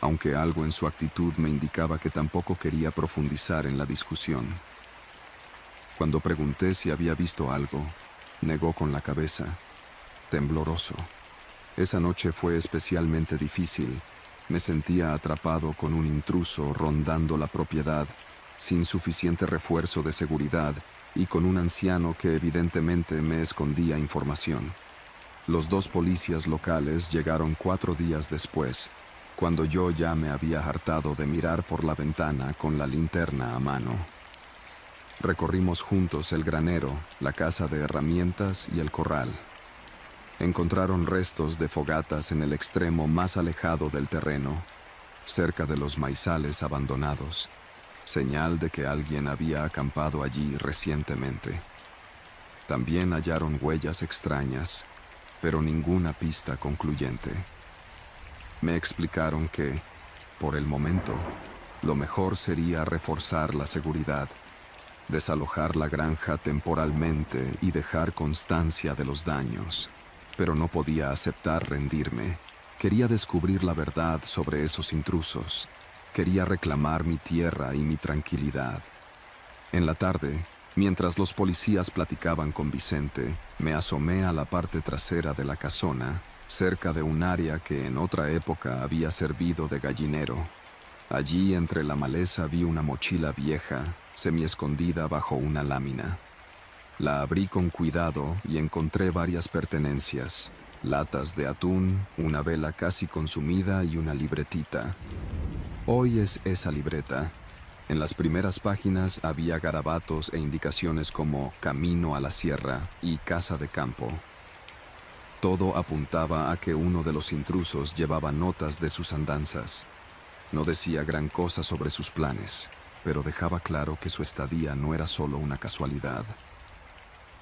aunque algo en su actitud me indicaba que tampoco quería profundizar en la discusión. Cuando pregunté si había visto algo, negó con la cabeza, tembloroso. Esa noche fue especialmente difícil. Me sentía atrapado con un intruso rondando la propiedad, sin suficiente refuerzo de seguridad y con un anciano que evidentemente me escondía información. Los 2 policías locales llegaron 4 días después, cuando yo ya me había hartado de mirar por la ventana con la linterna a mano. Recorrimos juntos el granero, la casa de herramientas y el corral. Encontraron restos de fogatas en el extremo más alejado del terreno, cerca de los maizales abandonados, señal de que alguien había acampado allí recientemente. También hallaron huellas extrañas, pero ninguna pista concluyente. Me explicaron que, por el momento, lo mejor sería reforzar la seguridad, desalojar la granja temporalmente y dejar constancia de los daños. Pero no podía aceptar rendirme. Quería descubrir la verdad sobre esos intrusos. Quería reclamar mi tierra y mi tranquilidad. En la tarde, mientras los policías platicaban con Vicente, me asomé a la parte trasera de la casona, cerca de un área que en otra época había servido de gallinero. Allí, entre la maleza, vi una mochila vieja, semiescondida bajo una lámina. La abrí con cuidado y encontré varias pertenencias: latas de atún, una vela casi consumida y una libretita. Hoy es esa libreta. En las primeras páginas había garabatos e indicaciones como camino a la sierra y casa de campo. Todo apuntaba a que uno de los intrusos llevaba notas de sus andanzas. No decía gran cosa sobre sus planes, pero dejaba claro que su estadía no era solo una casualidad.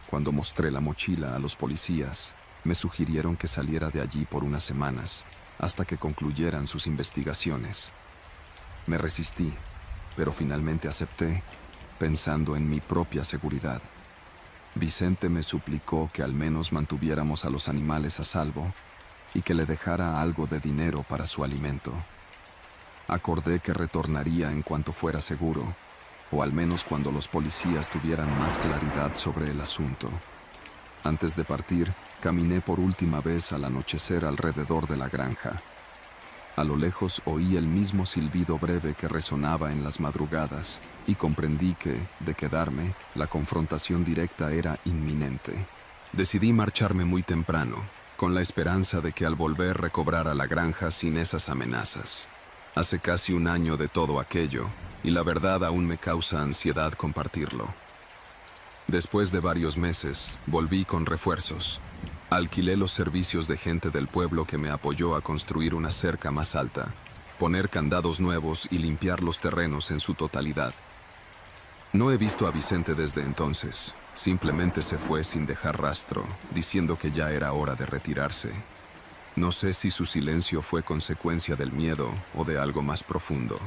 Cuando mostré la mochila a los policías, me sugirieron que saliera de allí por unas semanas, hasta que concluyeran sus investigaciones. Me resistí, pero finalmente acepté, pensando en mi propia seguridad. Vicente me suplicó que al menos mantuviéramos a los animales a salvo y que le dejara algo de dinero para su alimento. Acordé que retornaría en cuanto fuera seguro, o al menos cuando los policías tuvieran más claridad sobre el asunto. Antes de partir, caminé por última vez al anochecer alrededor de la granja. A lo lejos oí el mismo silbido breve que resonaba en las madrugadas y comprendí que, de quedarme, la confrontación directa era inminente. Decidí marcharme muy temprano, con la esperanza de que al volver recobrara la granja sin esas amenazas. Hace casi un año de todo aquello, y la verdad aún me causa ansiedad compartirlo. Después de varios meses, volví con refuerzos. Alquilé los servicios de gente del pueblo que me apoyó a construir una cerca más alta, poner candados nuevos y limpiar los terrenos en su totalidad. No he visto a Vicente desde entonces. Simplemente se fue sin dejar rastro, diciendo que ya era hora de retirarse. No sé si su silencio fue consecuencia del miedo o de algo más profundo.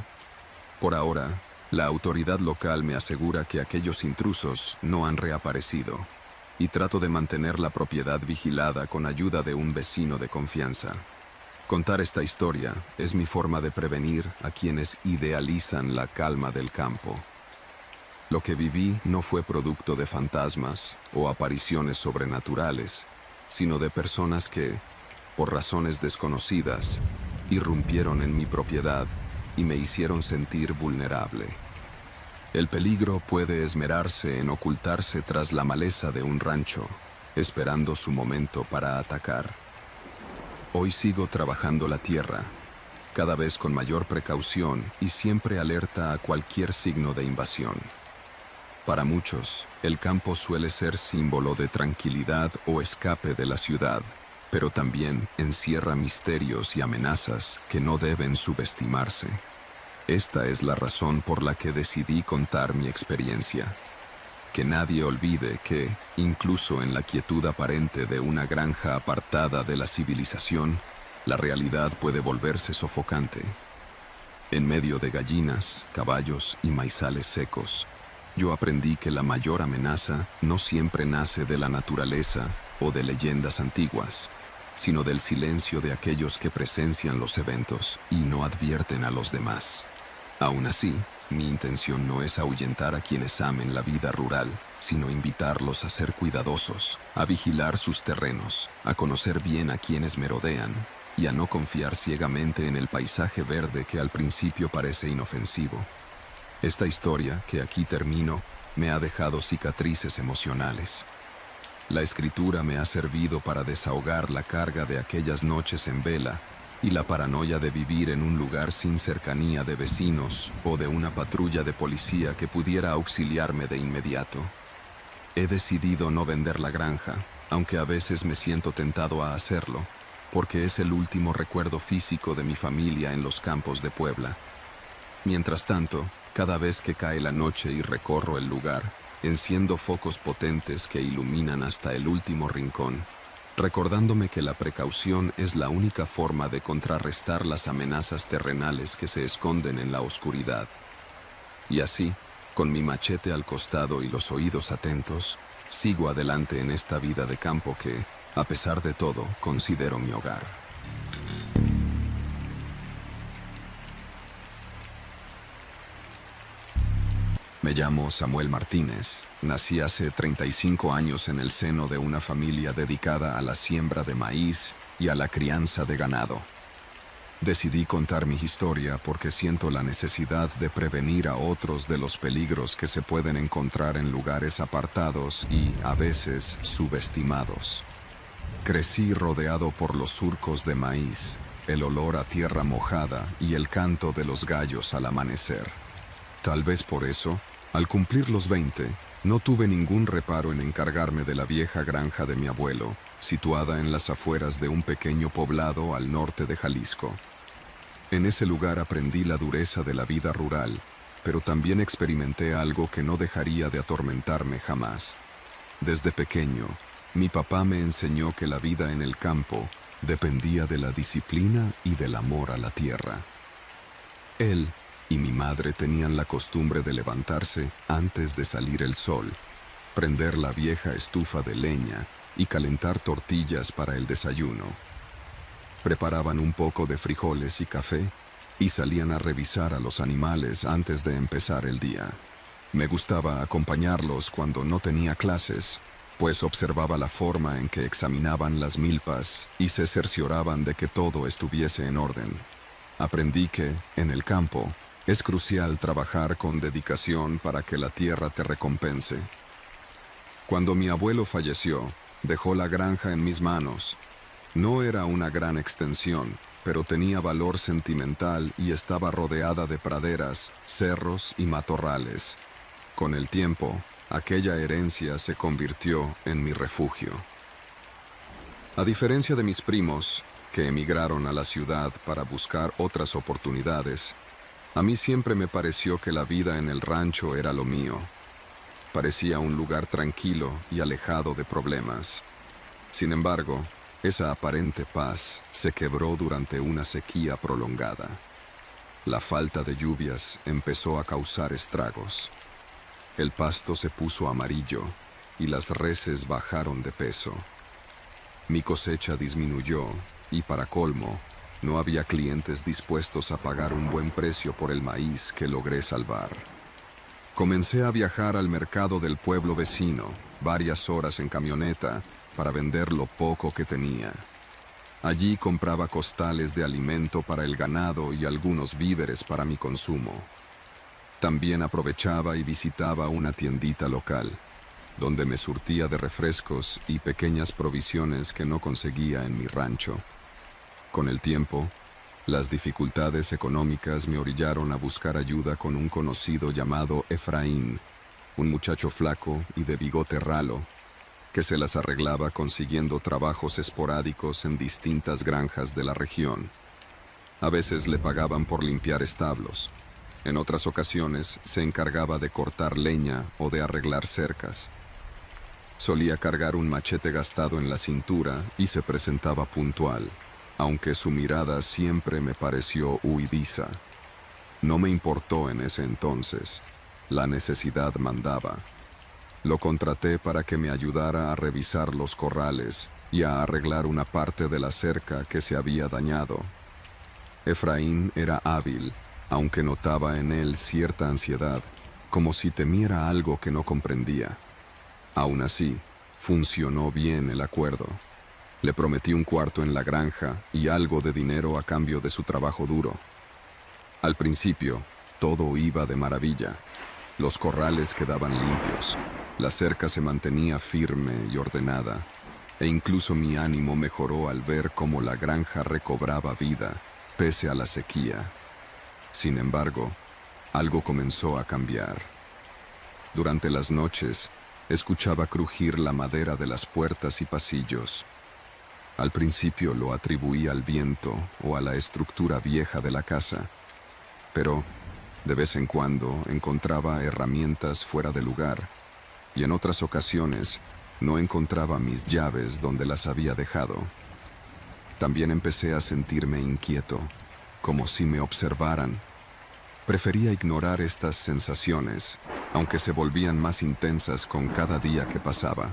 Por ahora, la autoridad local me asegura que aquellos intrusos no han reaparecido, y trato de mantener la propiedad vigilada con ayuda de un vecino de confianza. Contar esta historia es mi forma de prevenir a quienes idealizan la calma del campo. Lo que viví no fue producto de fantasmas o apariciones sobrenaturales, sino de personas que, por razones desconocidas, irrumpieron en mi propiedad y me hicieron sentir vulnerable. El peligro puede esmerarse en ocultarse tras la maleza de un rancho, esperando su momento para atacar. Hoy sigo trabajando la tierra, cada vez con mayor precaución y siempre alerta a cualquier signo de invasión. Para muchos, el campo suele ser símbolo de tranquilidad o escape de la ciudad, pero también encierra misterios y amenazas que no deben subestimarse. Esta es la razón por la que decidí contar mi experiencia. Que nadie olvide que, incluso en la quietud aparente de una granja apartada de la civilización, la realidad puede volverse sofocante. En medio de gallinas, caballos y maizales secos, yo aprendí que la mayor amenaza no siempre nace de la naturaleza o de leyendas antiguas, sino del silencio de aquellos que presencian los eventos y no advierten a los demás. Aún así, mi intención no es ahuyentar a quienes amen la vida rural, sino invitarlos a ser cuidadosos, a vigilar sus terrenos, a conocer bien a quienes merodean y a no confiar ciegamente en el paisaje verde que al principio parece inofensivo. Esta historia, que aquí termino, me ha dejado cicatrices emocionales. La escritura me ha servido para desahogar la carga de aquellas noches en vela y la paranoia de vivir en un lugar sin cercanía de vecinos o de una patrulla de policía que pudiera auxiliarme de inmediato. He decidido no vender la granja, aunque a veces me siento tentado a hacerlo, porque es el último recuerdo físico de mi familia en los campos de Puebla. Mientras tanto, cada vez que cae la noche y recorro el lugar, enciendo focos potentes que iluminan hasta el último rincón, recordándome que la precaución es la única forma de contrarrestar las amenazas terrenales que se esconden en la oscuridad. Y así, con mi machete al costado y los oídos atentos, sigo adelante en esta vida de campo que, a pesar de todo, considero mi hogar. Me llamo Samuel Martínez. Nací hace 35 años en el seno de una familia dedicada a la siembra de maíz y a la crianza de ganado. Decidí contar mi historia porque siento la necesidad de prevenir a otros de los peligros que se pueden encontrar en lugares apartados y, a veces, subestimados. Crecí rodeado por los surcos de maíz, el olor a tierra mojada y el canto de los gallos al amanecer. Tal vez por eso, al cumplir los 20, no tuve ningún reparo en encargarme de la vieja granja de mi abuelo, situada en las afueras de un pequeño poblado al norte de Jalisco. En ese lugar aprendí la dureza de la vida rural, pero también experimenté algo que no dejaría de atormentarme jamás. Desde pequeño, mi papá me enseñó que la vida en el campo dependía de la disciplina y del amor a la tierra. Él y mi madre tenían la costumbre de levantarse antes de salir el sol, prender la vieja estufa de leña y calentar tortillas para el desayuno. Preparaban un poco de frijoles y café y salían a revisar a los animales antes de empezar el día. Me gustaba acompañarlos cuando no tenía clases, pues observaba la forma en que examinaban las milpas y se cercioraban de que todo estuviese en orden. Aprendí que, en el campo, es crucial trabajar con dedicación para que la tierra te recompense. Cuando mi abuelo falleció, dejó la granja en mis manos. No era una gran extensión, pero tenía valor sentimental y estaba rodeada de praderas, cerros y matorrales. Con el tiempo, aquella herencia se convirtió en mi refugio. A diferencia de mis primos, que emigraron a la ciudad para buscar otras oportunidades, a mí siempre me pareció que la vida en el rancho era lo mío. Parecía un lugar tranquilo y alejado de problemas. Sin embargo, esa aparente paz se quebró durante una sequía prolongada. La falta de lluvias empezó a causar estragos. El pasto se puso amarillo y las reses bajaron de peso. Mi cosecha disminuyó y, para colmo, no había clientes dispuestos a pagar un buen precio por el maíz que logré salvar. Comencé a viajar al mercado del pueblo vecino, varias horas en camioneta, para vender lo poco que tenía. Allí compraba costales de alimento para el ganado y algunos víveres para mi consumo. También aprovechaba y visitaba una tiendita local, donde me surtía de refrescos y pequeñas provisiones que no conseguía en mi rancho. Con el tiempo, las dificultades económicas me orillaron a buscar ayuda con un conocido llamado Efraín, un muchacho flaco y de bigote ralo, que se las arreglaba consiguiendo trabajos esporádicos en distintas granjas de la región. A veces le pagaban por limpiar establos. En otras ocasiones se encargaba de cortar leña o de arreglar cercas. Solía cargar un machete gastado en la cintura y se presentaba puntual, aunque su mirada siempre me pareció huidiza. No me importó en ese entonces. La necesidad mandaba. Lo contraté para que me ayudara a revisar los corrales y a arreglar una parte de la cerca que se había dañado. Efraín era hábil, aunque notaba en él cierta ansiedad, como si temiera algo que no comprendía. Aún así, funcionó bien el acuerdo. Le prometí un cuarto en la granja y algo de dinero a cambio de su trabajo duro. Al principio, todo iba de maravilla. Los corrales quedaban limpios, la cerca se mantenía firme y ordenada, e incluso mi ánimo mejoró al ver cómo la granja recobraba vida, pese a la sequía. Sin embargo, algo comenzó a cambiar. Durante las noches, escuchaba crujir la madera de las puertas y pasillos. Al principio lo atribuía al viento o a la estructura vieja de la casa, pero de vez en cuando encontraba herramientas fuera de lugar, y en otras ocasiones no encontraba mis llaves donde las había dejado. También empecé a sentirme inquieto, como si me observaran. Prefería ignorar estas sensaciones, aunque se volvían más intensas con cada día que pasaba.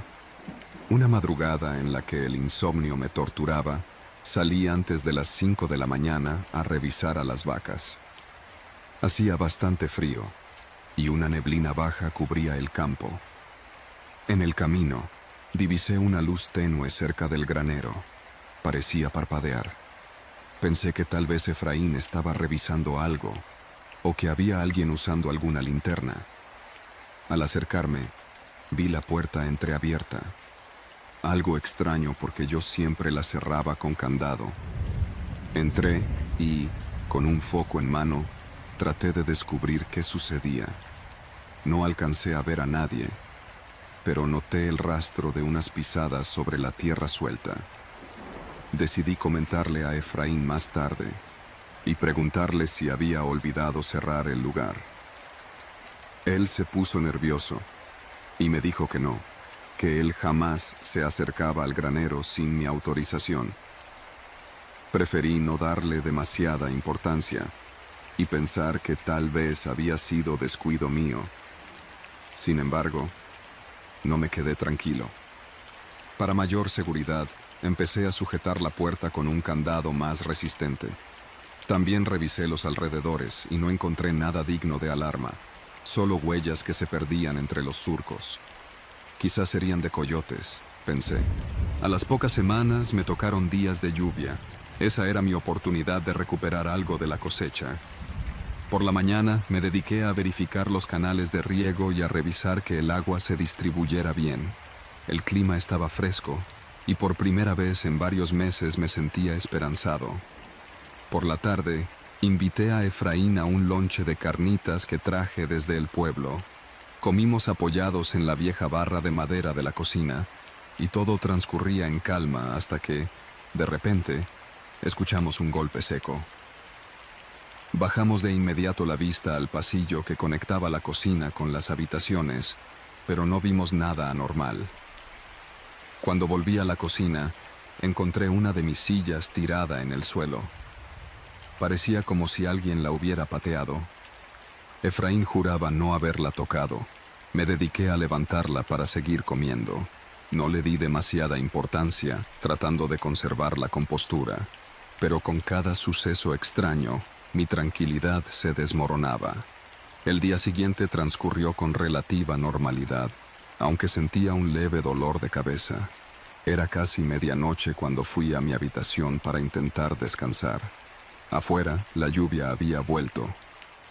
Una madrugada en la que el insomnio me torturaba, salí antes de las 5 de la mañana a revisar a las vacas. Hacía bastante frío, y una neblina baja cubría el campo. En el camino, divisé una luz tenue cerca del granero. Parecía parpadear. Pensé que tal vez Efraín estaba revisando algo o que había alguien usando alguna linterna. Al acercarme, vi la puerta entreabierta. Algo extraño porque yo siempre la cerraba con candado. Entré y, con un foco en mano, traté de descubrir qué sucedía. No alcancé a ver a nadie, pero noté el rastro de unas pisadas sobre la tierra suelta. Decidí comentarle a Efraín más tarde y preguntarle si había olvidado cerrar el lugar. Él se puso nervioso y me dijo que no, que él jamás se acercaba al granero sin mi autorización. Preferí no darle demasiada importancia y pensar que tal vez había sido descuido mío. Sin embargo, no me quedé tranquilo. Para mayor seguridad, empecé a sujetar la puerta con un candado más resistente. También revisé los alrededores y no encontré nada digno de alarma, solo huellas que se perdían entre los surcos. Quizás serían de coyotes, pensé. A las pocas semanas me tocaron días de lluvia. Esa era mi oportunidad de recuperar algo de la cosecha. Por la mañana me dediqué a verificar los canales de riego y a revisar que el agua se distribuyera bien. El clima estaba fresco y por primera vez en varios meses me sentía esperanzado. Por la tarde, invité a Efraín a un lonche de carnitas que traje desde el pueblo. Comimos apoyados en la vieja barra de madera de la cocina y todo transcurría en calma hasta que, de repente, escuchamos un golpe seco. Bajamos de inmediato la vista al pasillo que conectaba la cocina con las habitaciones, pero no vimos nada anormal. Cuando volví a la cocina, encontré una de mis sillas tirada en el suelo. Parecía como si alguien la hubiera pateado. Efraín juraba no haberla tocado. Me dediqué a levantarla para seguir comiendo. No le di demasiada importancia, tratando de conservar la compostura, pero con cada suceso extraño, mi tranquilidad se desmoronaba. El día siguiente transcurrió con relativa normalidad, aunque sentía un leve dolor de cabeza. Era casi medianoche cuando fui a mi habitación para intentar descansar. Afuera, la lluvia había vuelto.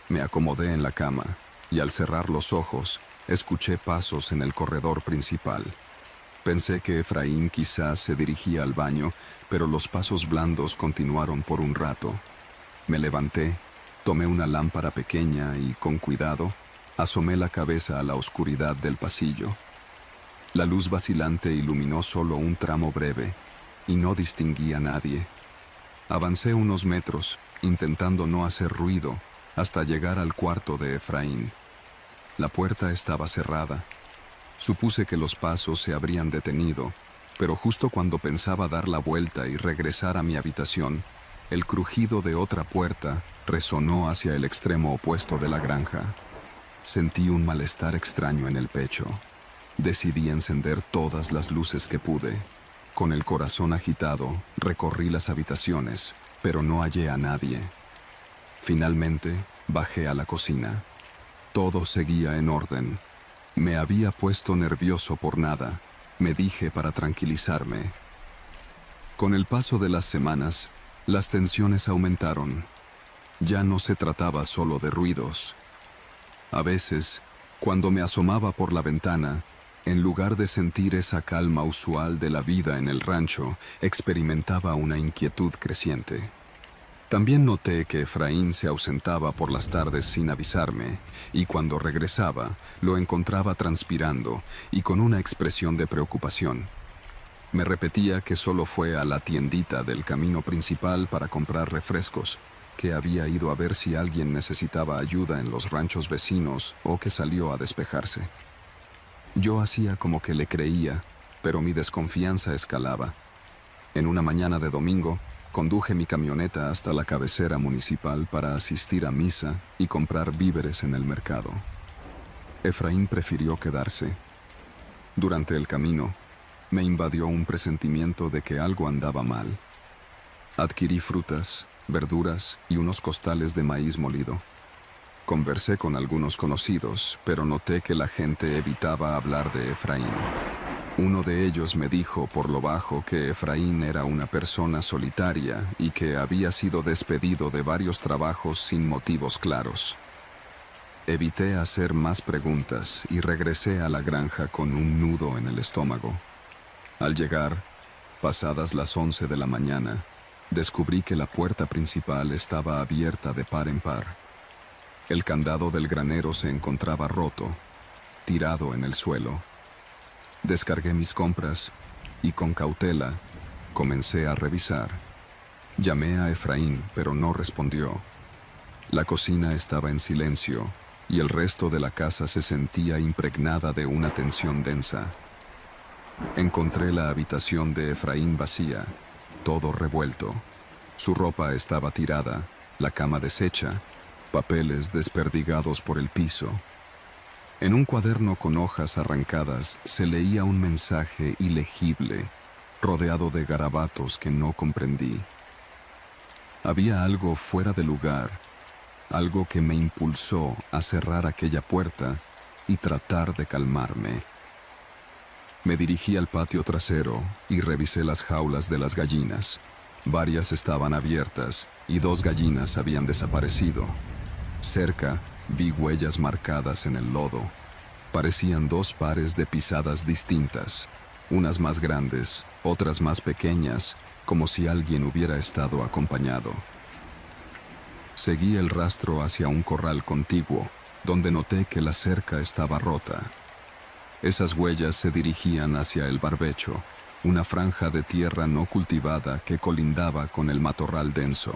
Me acomodé en la cama y al cerrar los ojos, escuché pasos en el corredor principal. Pensé que Efraín quizás se dirigía al baño, pero los pasos blandos continuaron por un rato. Me levanté, tomé una lámpara pequeña y, con cuidado, asomé la cabeza a la oscuridad del pasillo. La luz vacilante iluminó solo un tramo breve y no distinguí a nadie. Avancé unos metros, intentando no hacer ruido, hasta llegar al cuarto de Efraín. La puerta estaba cerrada. Supuse que los pasos se habrían detenido, pero justo cuando pensaba dar la vuelta y regresar a mi habitación, el crujido de otra puerta resonó hacia el extremo opuesto de la granja. Sentí un malestar extraño en el pecho. Decidí encender todas las luces que pude. Con el corazón agitado, recorrí las habitaciones, pero no hallé a nadie. Finalmente, bajé a la cocina. Todo seguía en orden. Me había puesto nervioso por nada, me dije para tranquilizarme. Con el paso de las semanas, las tensiones aumentaron. Ya no se trataba solo de ruidos. A veces, cuando me asomaba por la ventana, en lugar de sentir esa calma usual de la vida en el rancho, experimentaba una inquietud creciente. También noté que Efraín se ausentaba por las tardes sin avisarme, y cuando regresaba, lo encontraba transpirando y con una expresión de preocupación. Me repetía que solo fue a la tiendita del camino principal para comprar refrescos, que había ido a ver si alguien necesitaba ayuda en los ranchos vecinos o que salió a despejarse. Yo hacía como que le creía, pero mi desconfianza escalaba. En una mañana de domingo, conduje mi camioneta hasta la cabecera municipal para asistir a misa y comprar víveres en el mercado. Efraín prefirió quedarse. Durante el camino, me invadió un presentimiento de que algo andaba mal. Adquirí frutas, verduras y unos costales de maíz molido. Conversé con algunos conocidos, pero noté que la gente evitaba hablar de Efraín. Uno de ellos me dijo por lo bajo que Efraín era una persona solitaria y que había sido despedido de varios trabajos sin motivos claros. Evité hacer más preguntas y regresé a la granja con un nudo en el estómago. Al llegar, pasadas las 11 de la mañana, descubrí que la puerta principal estaba abierta de par en par. El candado del granero se encontraba roto, tirado en el suelo. Descargué mis compras y con cautela comencé a revisar. Llamé a Efraín, pero no respondió. La cocina estaba en silencio y el resto de la casa se sentía impregnada de una tensión densa. Encontré la habitación de Efraín vacía, todo revuelto. Su ropa estaba tirada, la cama deshecha, papeles desperdigados por el piso. En un cuaderno con hojas arrancadas se leía un mensaje ilegible, rodeado de garabatos que no comprendí. Había algo fuera de lugar, algo que me impulsó a cerrar aquella puerta y tratar de calmarme. Me dirigí al patio trasero y revisé las jaulas de las gallinas. Varias estaban abiertas y 2 gallinas habían desaparecido. Cerca vi huellas marcadas en el lodo. Parecían 2 pares de pisadas distintas, unas más grandes, otras más pequeñas, como si alguien hubiera estado acompañado. Seguí el rastro hacia un corral contiguo, donde noté que la cerca estaba rota. Esas huellas se dirigían hacia el barbecho, una franja de tierra no cultivada que colindaba con el matorral denso.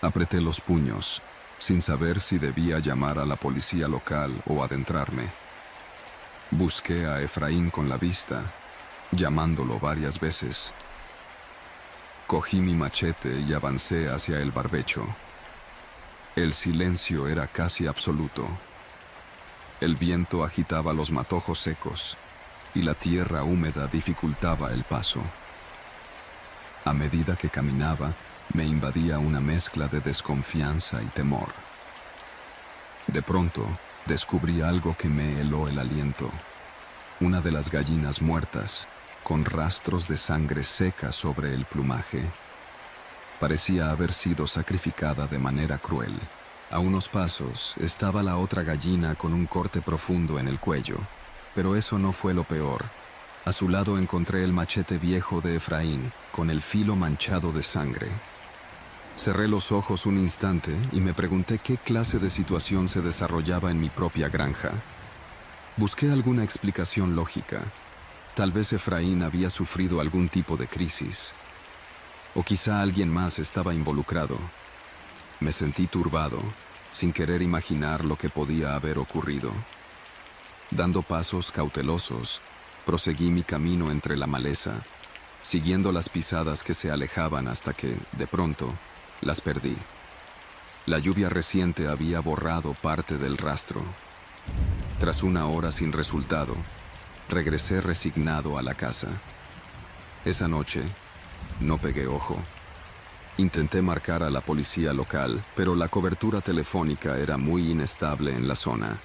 Apreté los puños, sin saber si debía llamar a la policía local o adentrarme. Busqué a Efraín con la vista, llamándolo varias veces. Cogí mi machete y avancé hacia el barbecho. El silencio era casi absoluto. El viento agitaba los matojos secos y la tierra húmeda dificultaba el paso. A medida que caminaba, me invadía una mezcla de desconfianza y temor. De pronto, descubrí algo que me heló el aliento. Una de las gallinas muertas, con rastros de sangre seca sobre el plumaje. Parecía haber sido sacrificada de manera cruel. A unos pasos estaba la otra gallina con un corte profundo en el cuello, pero eso no fue lo peor. A su lado encontré el machete viejo de Efraín, con el filo manchado de sangre. Cerré los ojos un instante y me pregunté qué clase de situación se desarrollaba en mi propia granja. Busqué alguna explicación lógica. Tal vez Efraín había sufrido algún tipo de crisis. O quizá alguien más estaba involucrado. Me sentí turbado, sin querer imaginar lo que podía haber ocurrido. Dando pasos cautelosos, proseguí mi camino entre la maleza, siguiendo las pisadas que se alejaban hasta que, de pronto, las perdí. La lluvia reciente había borrado parte del rastro. Tras una hora sin resultado, regresé resignado a la casa. Esa noche, no pegué ojo. Intenté marcar a la policía local, pero la cobertura telefónica era muy inestable en la zona.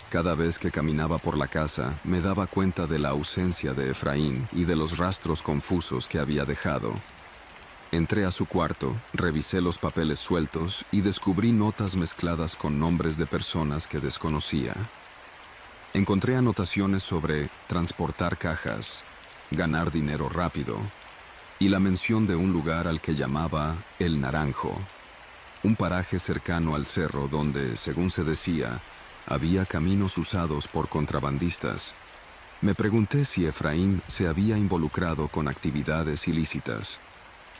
Cada vez que caminaba por la casa, me daba cuenta de la ausencia de Efraín y de los rastros confusos que había dejado. Entré a su cuarto, revisé los papeles sueltos y descubrí notas mezcladas con nombres de personas que desconocía. Encontré anotaciones sobre transportar cajas, ganar dinero rápido y la mención de un lugar al que llamaba El Naranjo, un paraje cercano al cerro donde, según se decía, había caminos usados por contrabandistas. Me pregunté si Efraín se había involucrado con actividades ilícitas.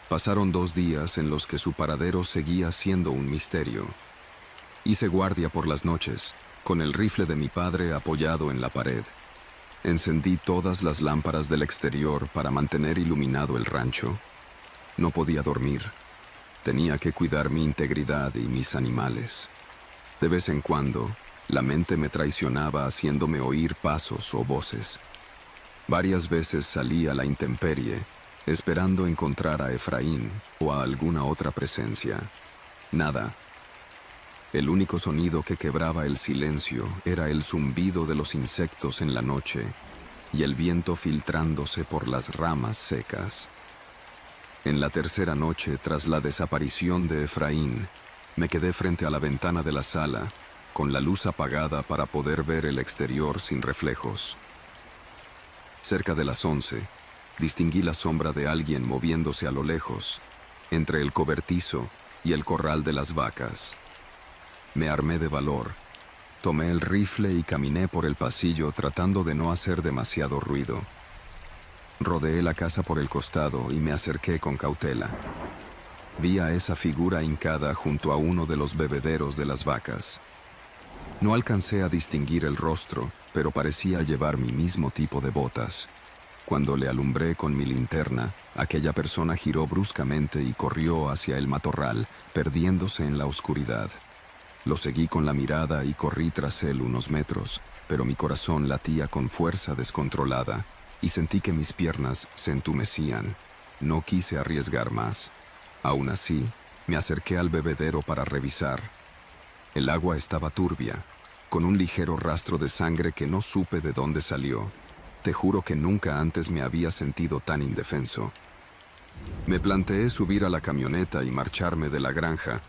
Pasaron 2 días en los que su paradero seguía siendo un misterio. Hice guardia por las noches, con el rifle de mi padre apoyado en la pared. Encendí todas las lámparas del exterior para mantener iluminado el rancho. No podía dormir. Tenía que cuidar mi integridad y mis animales. De vez en cuando, la mente me traicionaba haciéndome oír pasos o voces. Varias veces salí a la intemperie, esperando encontrar a Efraín o a alguna otra presencia. Nada. El único sonido que quebraba el silencio era el zumbido de los insectos en la noche y el viento filtrándose por las ramas secas. En la tercera noche, tras la desaparición de Efraín, me quedé frente a la ventana de la sala, con la luz apagada para poder ver el exterior sin reflejos. Cerca de las 11, distinguí la sombra de alguien moviéndose a lo lejos, entre el cobertizo y el corral de las vacas. Me armé de valor. Tomé el rifle y caminé por el pasillo tratando de no hacer demasiado ruido. Rodeé la casa por el costado y me acerqué con cautela. Vi a esa figura hincada junto a uno de los bebederos de las vacas. No alcancé a distinguir el rostro, pero parecía llevar mi mismo tipo de botas. Cuando le alumbré con mi linterna, aquella persona giró bruscamente y corrió hacia el matorral, perdiéndose en la oscuridad. Lo seguí con la mirada y corrí tras él unos metros, pero mi corazón latía con fuerza descontrolada y sentí que mis piernas se entumecían. No quise arriesgar más. Aún así, me acerqué al bebedero para revisar. El agua estaba turbia, con un ligero rastro de sangre que no supe de dónde salió. Te juro que nunca antes me había sentido tan indefenso. Me planteé subir a la camioneta y marcharme de la granja,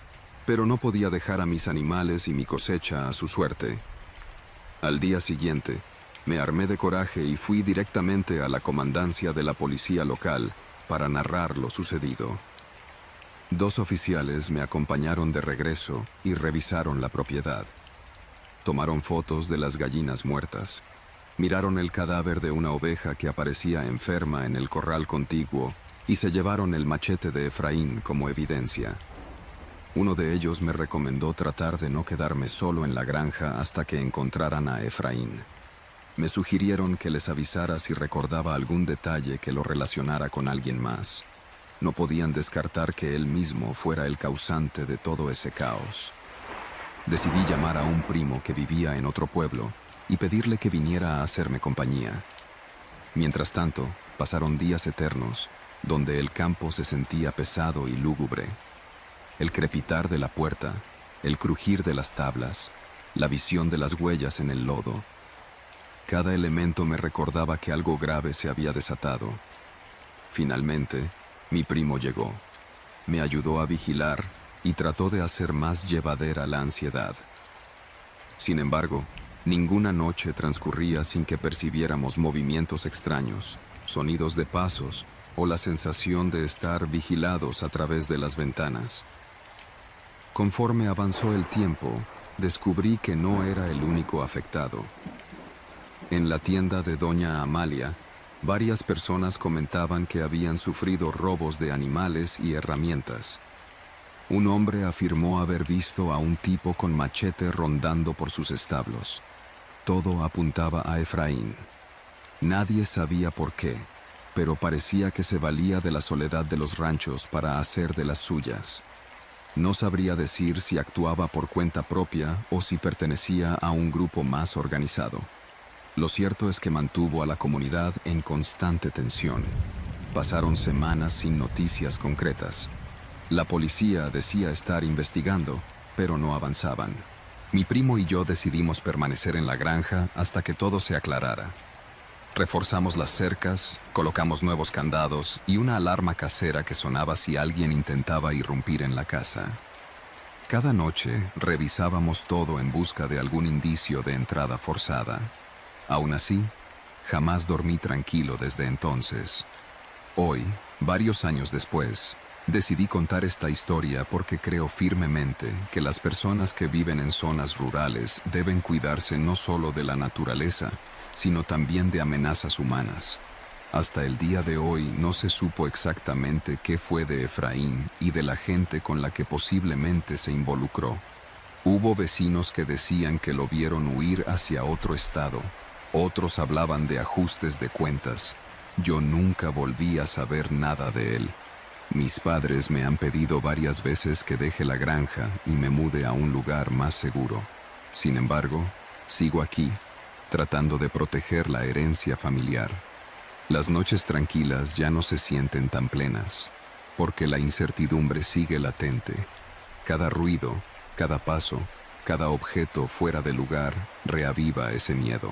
pero no podía dejar a mis animales y mi cosecha a su suerte. Al día siguiente, me armé de coraje y fui directamente a la comandancia de la policía local para narrar lo sucedido. 2 oficiales me acompañaron de regreso y revisaron la propiedad. Tomaron fotos de las gallinas muertas. Miraron el cadáver de una oveja que aparecía enferma en el corral contiguo y se llevaron el machete de Efraín como evidencia. Uno de ellos me recomendó tratar de no quedarme solo en la granja hasta que encontraran a Efraín. Me sugirieron que les avisara si recordaba algún detalle que lo relacionara con alguien más. No podían descartar que él mismo fuera el causante de todo ese caos. Decidí llamar a un primo que vivía en otro pueblo y pedirle que viniera a hacerme compañía. Mientras tanto, pasaron días eternos, donde el campo se sentía pesado y lúgubre. El crepitar de la puerta, el crujir de las tablas, la visión de las huellas en el lodo. Cada elemento me recordaba que algo grave se había desatado. Finalmente, mi primo llegó. Me ayudó a vigilar y trató de hacer más llevadera la ansiedad. Sin embargo, ninguna noche transcurría sin que percibiéramos movimientos extraños, sonidos de pasos o la sensación de estar vigilados a través de las ventanas. Conforme avanzó el tiempo, descubrí que no era el único afectado. En la tienda de Doña Amalia, varias personas comentaban que habían sufrido robos de animales y herramientas. Un hombre afirmó haber visto a un tipo con machete rondando por sus establos. Todo apuntaba a Efraín. Nadie sabía por qué, pero parecía que se valía de la soledad de los ranchos para hacer de las suyas. No sabría decir si actuaba por cuenta propia o si pertenecía a un grupo más organizado. Lo cierto es que mantuvo a la comunidad en constante tensión. Pasaron semanas sin noticias concretas. La policía decía estar investigando, pero no avanzaban. Mi primo y yo decidimos permanecer en la granja hasta que todo se aclarara. Reforzamos las cercas, colocamos nuevos candados y una alarma casera que sonaba si alguien intentaba irrumpir en la casa. Cada noche revisábamos todo en busca de algún indicio de entrada forzada. Aún así, jamás dormí tranquilo desde entonces. Hoy, varios años después, decidí contar esta historia porque creo firmemente que las personas que viven en zonas rurales deben cuidarse no solo de la naturaleza, sino también de amenazas humanas. Hasta el día de hoy no se supo exactamente qué fue de Efraín y de la gente con la que posiblemente se involucró. Hubo vecinos que decían que lo vieron huir hacia otro estado. Otros hablaban de ajustes de cuentas. Yo nunca volví a saber nada de él. Mis padres me han pedido varias veces que deje la granja y me mude a un lugar más seguro. Sin embargo, sigo aquí, tratando de proteger la herencia familiar. Las noches tranquilas ya no se sienten tan plenas, porque la incertidumbre sigue latente. Cada ruido, cada paso, cada objeto fuera de lugar reaviva ese miedo.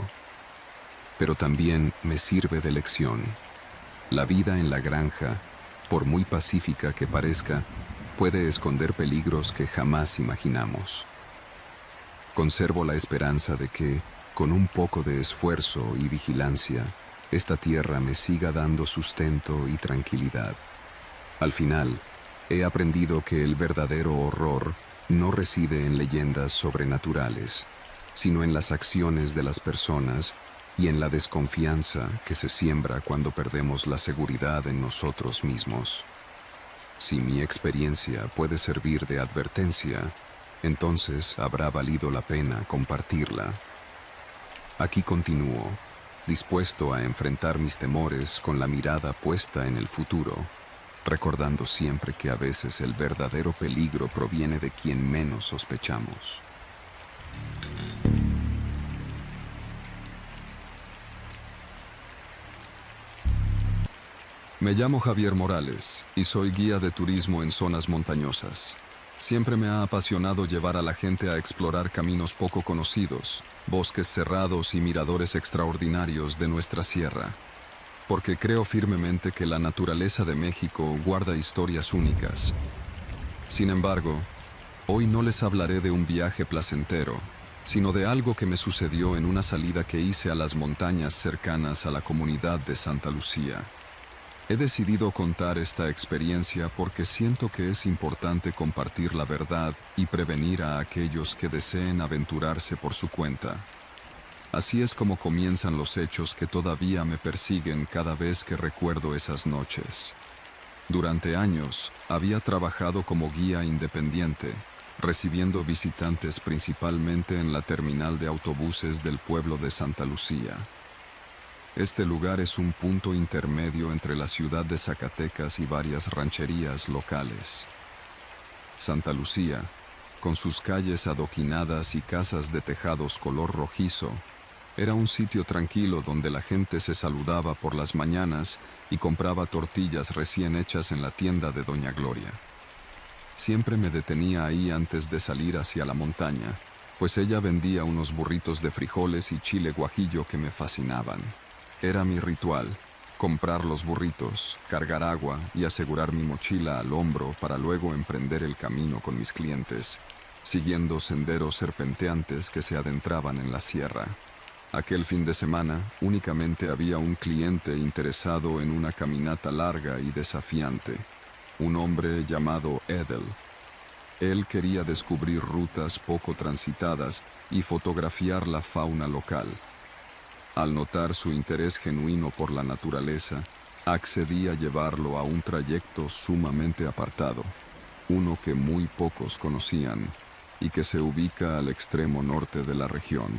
pero también me sirve de lección. La vida en la granja, por muy pacífica que parezca, puede esconder peligros que jamás imaginamos. Conservo la esperanza de que, con un poco de esfuerzo y vigilancia, esta tierra me siga dando sustento y tranquilidad. Al final, he aprendido que el verdadero horror no reside en leyendas sobrenaturales, sino en las acciones de las personas y en la desconfianza que se siembra cuando perdemos la seguridad en nosotros mismos. Si mi experiencia puede servir de advertencia, entonces habrá valido la pena compartirla. Aquí continúo, dispuesto a enfrentar mis temores con la mirada puesta en el futuro, recordando siempre que a veces el verdadero peligro proviene de quien menos sospechamos. Me llamo Javier Morales y soy guía de turismo en zonas montañosas. Siempre me ha apasionado llevar a la gente a explorar caminos poco conocidos, bosques cerrados y miradores extraordinarios de nuestra sierra, porque creo firmemente que la naturaleza de México guarda historias únicas. Sin embargo, hoy no les hablaré de un viaje placentero, sino de algo que me sucedió en una salida que hice a las montañas cercanas a la comunidad de Santa Lucía. He decidido contar esta experiencia porque siento que es importante compartir la verdad y prevenir a aquellos que deseen aventurarse por su cuenta. Así es como comienzan los hechos que todavía me persiguen cada vez que recuerdo esas noches. Durante años, había trabajado como guía independiente, recibiendo visitantes principalmente en la terminal de autobuses del pueblo de Santa Lucía. Este lugar es un punto intermedio entre la ciudad de Zacatecas y varias rancherías locales. Santa Lucía, con sus calles adoquinadas y casas de tejados color rojizo, era un sitio tranquilo donde la gente se saludaba por las mañanas y compraba tortillas recién hechas en la tienda de Doña Gloria. Siempre me detenía ahí antes de salir hacia la montaña, pues ella vendía unos burritos de frijoles y chile guajillo que me fascinaban. Era mi ritual, comprar los burritos, cargar agua y asegurar mi mochila al hombro para luego emprender el camino con mis clientes, siguiendo senderos serpenteantes que se adentraban en la sierra. Aquel fin de semana únicamente había un cliente interesado en una caminata larga y desafiante, un hombre llamado Edel. Él quería descubrir rutas poco transitadas y fotografiar la fauna local. Al notar su interés genuino por la naturaleza, accedí a llevarlo a un trayecto sumamente apartado, uno que muy pocos conocían y que se ubica al extremo norte de la región.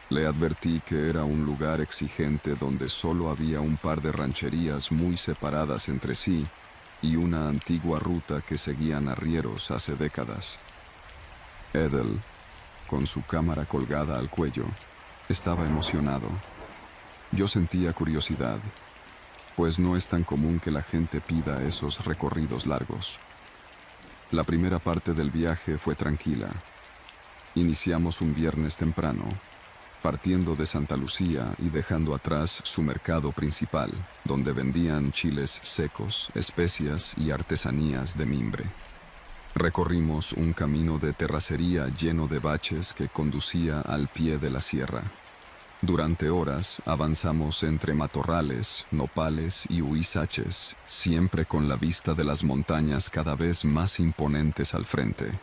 Le advertí que era un lugar exigente donde solo había un par de rancherías muy separadas entre sí y una antigua ruta que seguían arrieros hace décadas. Edel, con su cámara colgada al cuello, estaba emocionado. Yo sentía curiosidad, pues no es tan común que la gente pida esos recorridos largos. La primera parte del viaje fue tranquila. Iniciamos un viernes temprano, partiendo de Santa Lucía y dejando atrás su mercado principal, donde vendían chiles secos, especias y artesanías de mimbre. Recorrimos un camino de terracería lleno de baches que conducía al pie de la sierra. Durante horas avanzamos entre matorrales, nopales y huizaches, siempre con la vista de las montañas cada vez más imponentes al frente.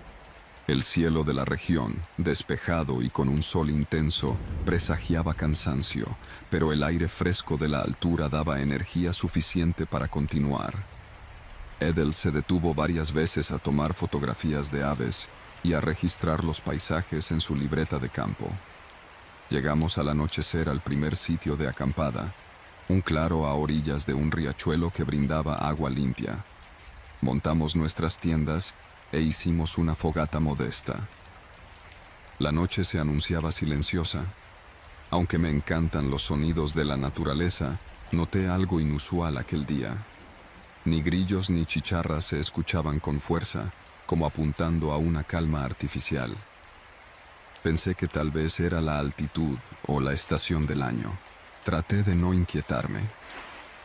El cielo de la región, despejado y con un sol intenso, presagiaba cansancio, pero el aire fresco de la altura daba energía suficiente para continuar. Edel se detuvo varias veces a tomar fotografías de aves y a registrar los paisajes en su libreta de campo. Llegamos al anochecer al primer sitio de acampada, un claro a orillas de un riachuelo que brindaba agua limpia. Montamos nuestras tiendas e hicimos una fogata modesta. La noche se anunciaba silenciosa. Aunque me encantan los sonidos de la naturaleza, noté algo inusual aquel día. Ni grillos ni chicharras se escuchaban con fuerza, como apuntando a una calma artificial. Pensé que tal vez era la altitud o la estación del año. Traté de no inquietarme.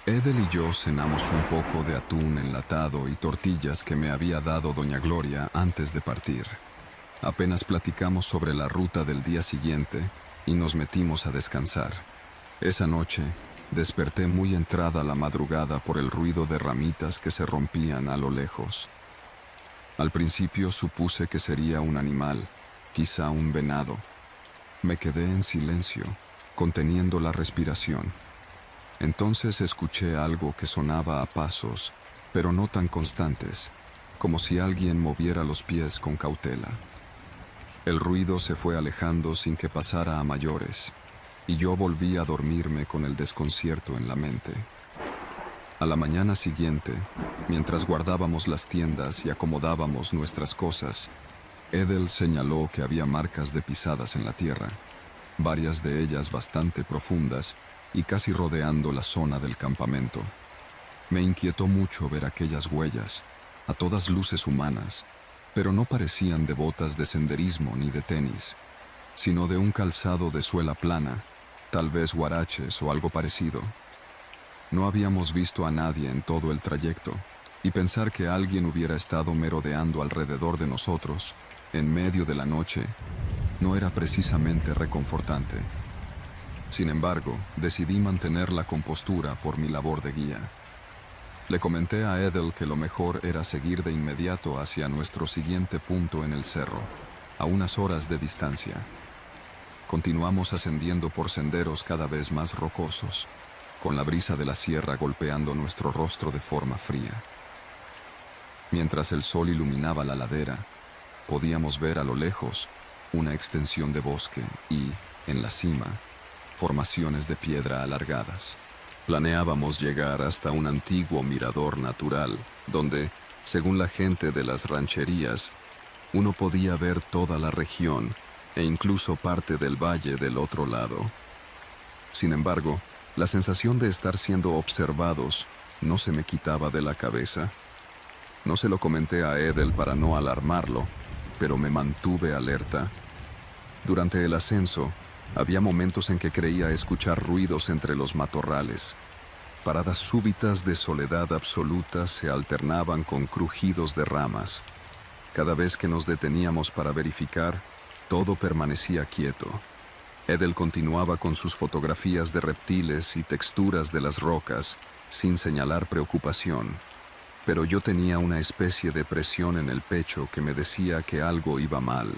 Edel y yo cenamos un poco de atún enlatado y tortillas que me había dado doña Gloria antes de partir. Apenas platicamos sobre la ruta del día siguiente y nos metimos a descansar. Esa noche desperté muy entrada la madrugada por el ruido de ramitas que se rompían a lo lejos. Al principio supuse que sería un animal, quizá un venado. Me quedé en silencio, conteniendo la respiración. Entonces escuché algo que sonaba a pasos, pero no tan constantes, como si alguien moviera los pies con cautela. El ruido se fue alejando sin que pasara a mayores, y yo volví a dormirme con el desconcierto en la mente. A la mañana siguiente, mientras guardábamos las tiendas y acomodábamos nuestras cosas, Edel señaló que había marcas de pisadas en la tierra, varias de ellas bastante profundas y casi rodeando la zona del campamento. Me inquietó mucho ver aquellas huellas, a todas luces humanas, pero no parecían de botas de senderismo ni de tenis, sino de un calzado de suela plana, tal vez huaraches o algo parecido. No habíamos visto a nadie en todo el trayecto, y pensar que alguien hubiera estado merodeando alrededor de nosotros, en medio de la noche, no era precisamente reconfortante. Sin embargo, decidí mantener la compostura por mi labor de guía. Le comenté a Edel que lo mejor era seguir de inmediato hacia nuestro siguiente punto en el cerro, a unas horas de distancia. Continuamos ascendiendo por senderos cada vez más rocosos, con la brisa de la sierra golpeando nuestro rostro de forma fría. Mientras el sol iluminaba la ladera, podíamos ver a lo lejos una extensión de bosque y, en la cima, formaciones de piedra alargadas. Planeábamos llegar hasta un antiguo mirador natural, donde, según la gente de las rancherías, uno podía ver toda la región e incluso parte del valle del otro lado. Sin embargo, la sensación de estar siendo observados no se me quitaba de la cabeza. No se lo comenté a Edel para no alarmarlo, pero me mantuve alerta. Durante el ascenso, había momentos en que creía escuchar ruidos entre los matorrales. Paradas súbitas de soledad absoluta se alternaban con crujidos de ramas. Cada vez que nos deteníamos para verificar, todo permanecía quieto. Edel continuaba con sus fotografías de reptiles y texturas de las rocas, sin señalar preocupación. Pero yo tenía una especie de presión en el pecho que me decía que algo iba mal.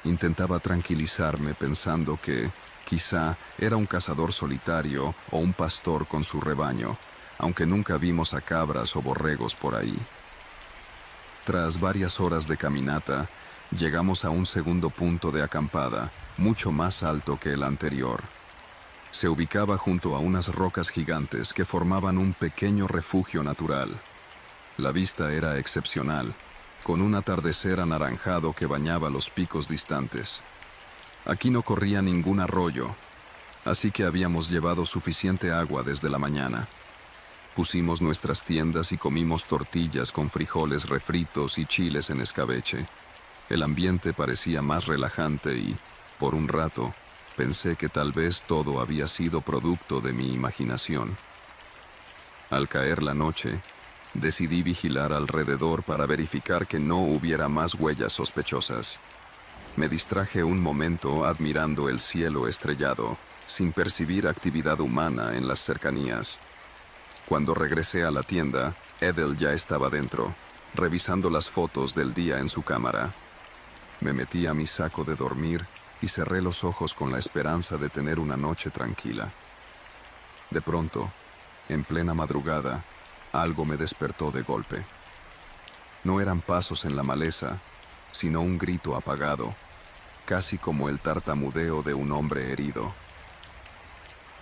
Intentaba tranquilizarme pensando que, quizá, era un cazador solitario o un pastor con su rebaño, aunque nunca vimos a cabras o borregos por ahí. Tras varias horas de caminata, llegamos a un segundo punto de acampada, mucho más alto que el anterior. Se ubicaba junto a unas rocas gigantes que formaban un pequeño refugio natural. La vista era excepcional, con un atardecer anaranjado que bañaba los picos distantes. Aquí no corría ningún arroyo, así que habíamos llevado suficiente agua desde la mañana. Pusimos nuestras tiendas y comimos tortillas con frijoles refritos y chiles en escabeche. El ambiente parecía más relajante y, por un rato, pensé que tal vez todo había sido producto de mi imaginación. Al caer la noche, decidí vigilar alrededor para verificar que no hubiera más huellas sospechosas. Me distraje un momento admirando el cielo estrellado, sin percibir actividad humana en las cercanías. Cuando regresé a la tienda, Edel ya estaba dentro, revisando las fotos del día en su cámara. Me metí a mi saco de dormir y cerré los ojos con la esperanza de tener una noche tranquila. De pronto, en plena madrugada, algo me despertó de golpe. No eran pasos en la maleza, sino un grito apagado, casi como el tartamudeo de un hombre herido.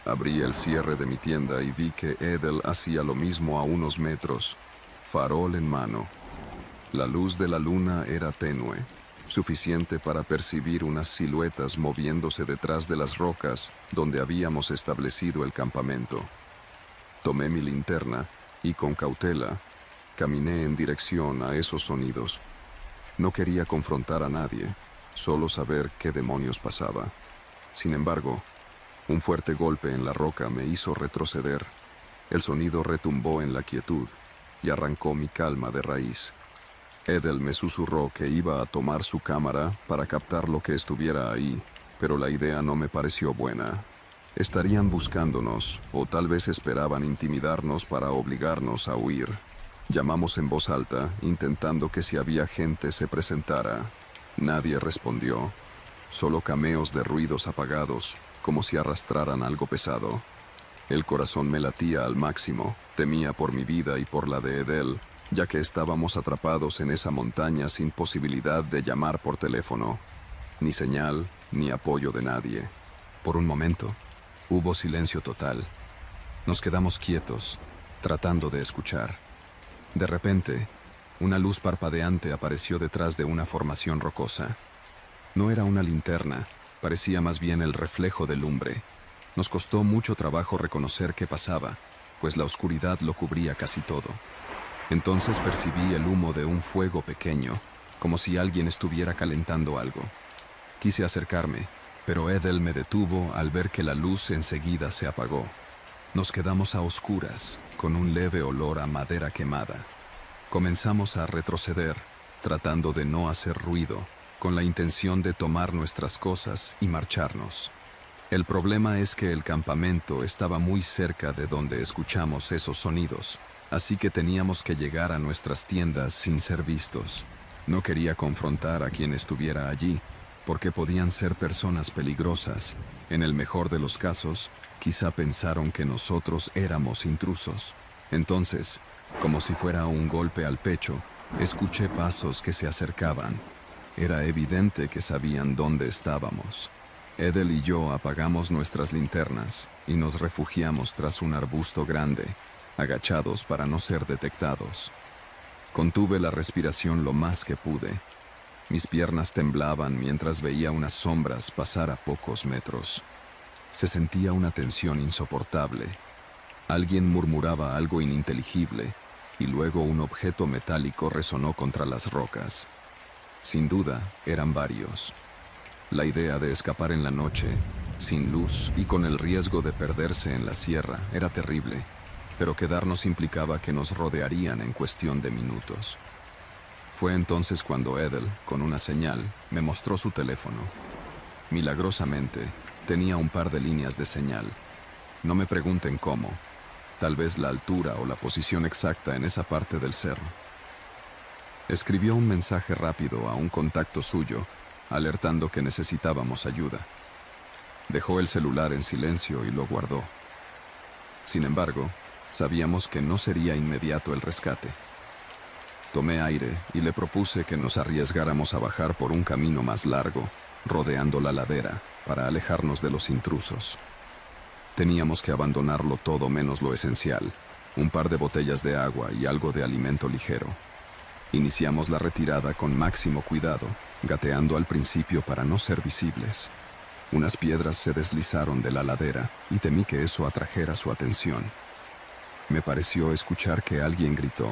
Abrí el cierre de mi tienda y vi que Edel hacía lo mismo a unos metros, farol en mano. La luz de la luna era tenue, suficiente para percibir unas siluetas moviéndose detrás de las rocas donde habíamos establecido el campamento. Tomé mi linterna y, con cautela, caminé en dirección a esos sonidos. No quería confrontar a nadie, solo saber qué demonios pasaba. Sin embargo, un fuerte golpe en la roca me hizo retroceder. El sonido retumbó en la quietud y arrancó mi calma de raíz. Edel me susurró que iba a tomar su cámara para captar lo que estuviera ahí, pero la idea no me pareció buena. Estarían buscándonos, o tal vez esperaban intimidarnos para obligarnos a huir. Llamamos en voz alta, intentando que si había gente se presentara. Nadie respondió, solo cameos de ruidos apagados, como si arrastraran algo pesado. El corazón me latía al máximo, temía por mi vida y por la de Edel, ya que estábamos atrapados en esa montaña sin posibilidad de llamar por teléfono. Ni señal, ni apoyo de nadie. Por un momento, hubo silencio total. Nos quedamos quietos, tratando de escuchar. De repente, una luz parpadeante apareció detrás de una formación rocosa. No era una linterna, parecía más bien el reflejo de lumbre. Nos costó mucho trabajo reconocer qué pasaba, pues la oscuridad lo cubría casi todo. Entonces percibí el humo de un fuego pequeño, como si alguien estuviera calentando algo. Quise acercarme, pero Edel me detuvo al ver que la luz enseguida se apagó. Nos quedamos a oscuras, con un leve olor a madera quemada. Comenzamos a retroceder, tratando de no hacer ruido, con la intención de tomar nuestras cosas y marcharnos. El problema es que el campamento estaba muy cerca de donde escuchamos esos sonidos, así que teníamos que llegar a nuestras tiendas sin ser vistos. No quería confrontar a quien estuviera allí, porque podían ser personas peligrosas. En el mejor de los casos, quizá pensaron que nosotros éramos intrusos. Entonces, como si fuera un golpe al pecho, escuché pasos que se acercaban. Era evidente que sabían dónde estábamos. Edel y yo apagamos nuestras linternas y nos refugiamos tras un arbusto grande, agachados para no ser detectados. Contuve la respiración lo más que pude. Mis piernas temblaban mientras veía unas sombras pasar a pocos metros. Se sentía una tensión insoportable. Alguien murmuraba algo ininteligible y luego un objeto metálico resonó contra las rocas. Sin duda, eran varios. La idea de escapar en la noche, sin luz y con el riesgo de perderse en la sierra, era terrible, pero quedarnos implicaba que nos rodearían en cuestión de minutos. Fue entonces cuando Edel, con una señal, me mostró su teléfono. Milagrosamente, tenía un par de líneas de señal. No me pregunten cómo, tal vez la altura o la posición exacta en esa parte del cerro. Escribió un mensaje rápido a un contacto suyo, alertando que necesitábamos ayuda. Dejó el celular en silencio y lo guardó. Sin embargo, sabíamos que no sería inmediato el rescate. Tomé aire y le propuse que nos arriesgáramos a bajar por un camino más largo, rodeando la ladera, para alejarnos de los intrusos. Teníamos que abandonarlo todo menos lo esencial, un par de botellas de agua y algo de alimento ligero. Iniciamos la retirada con máximo cuidado, gateando al principio para no ser visibles. Unas piedras se deslizaron de la ladera y temí que eso atrajera su atención. Me pareció escuchar que alguien gritó,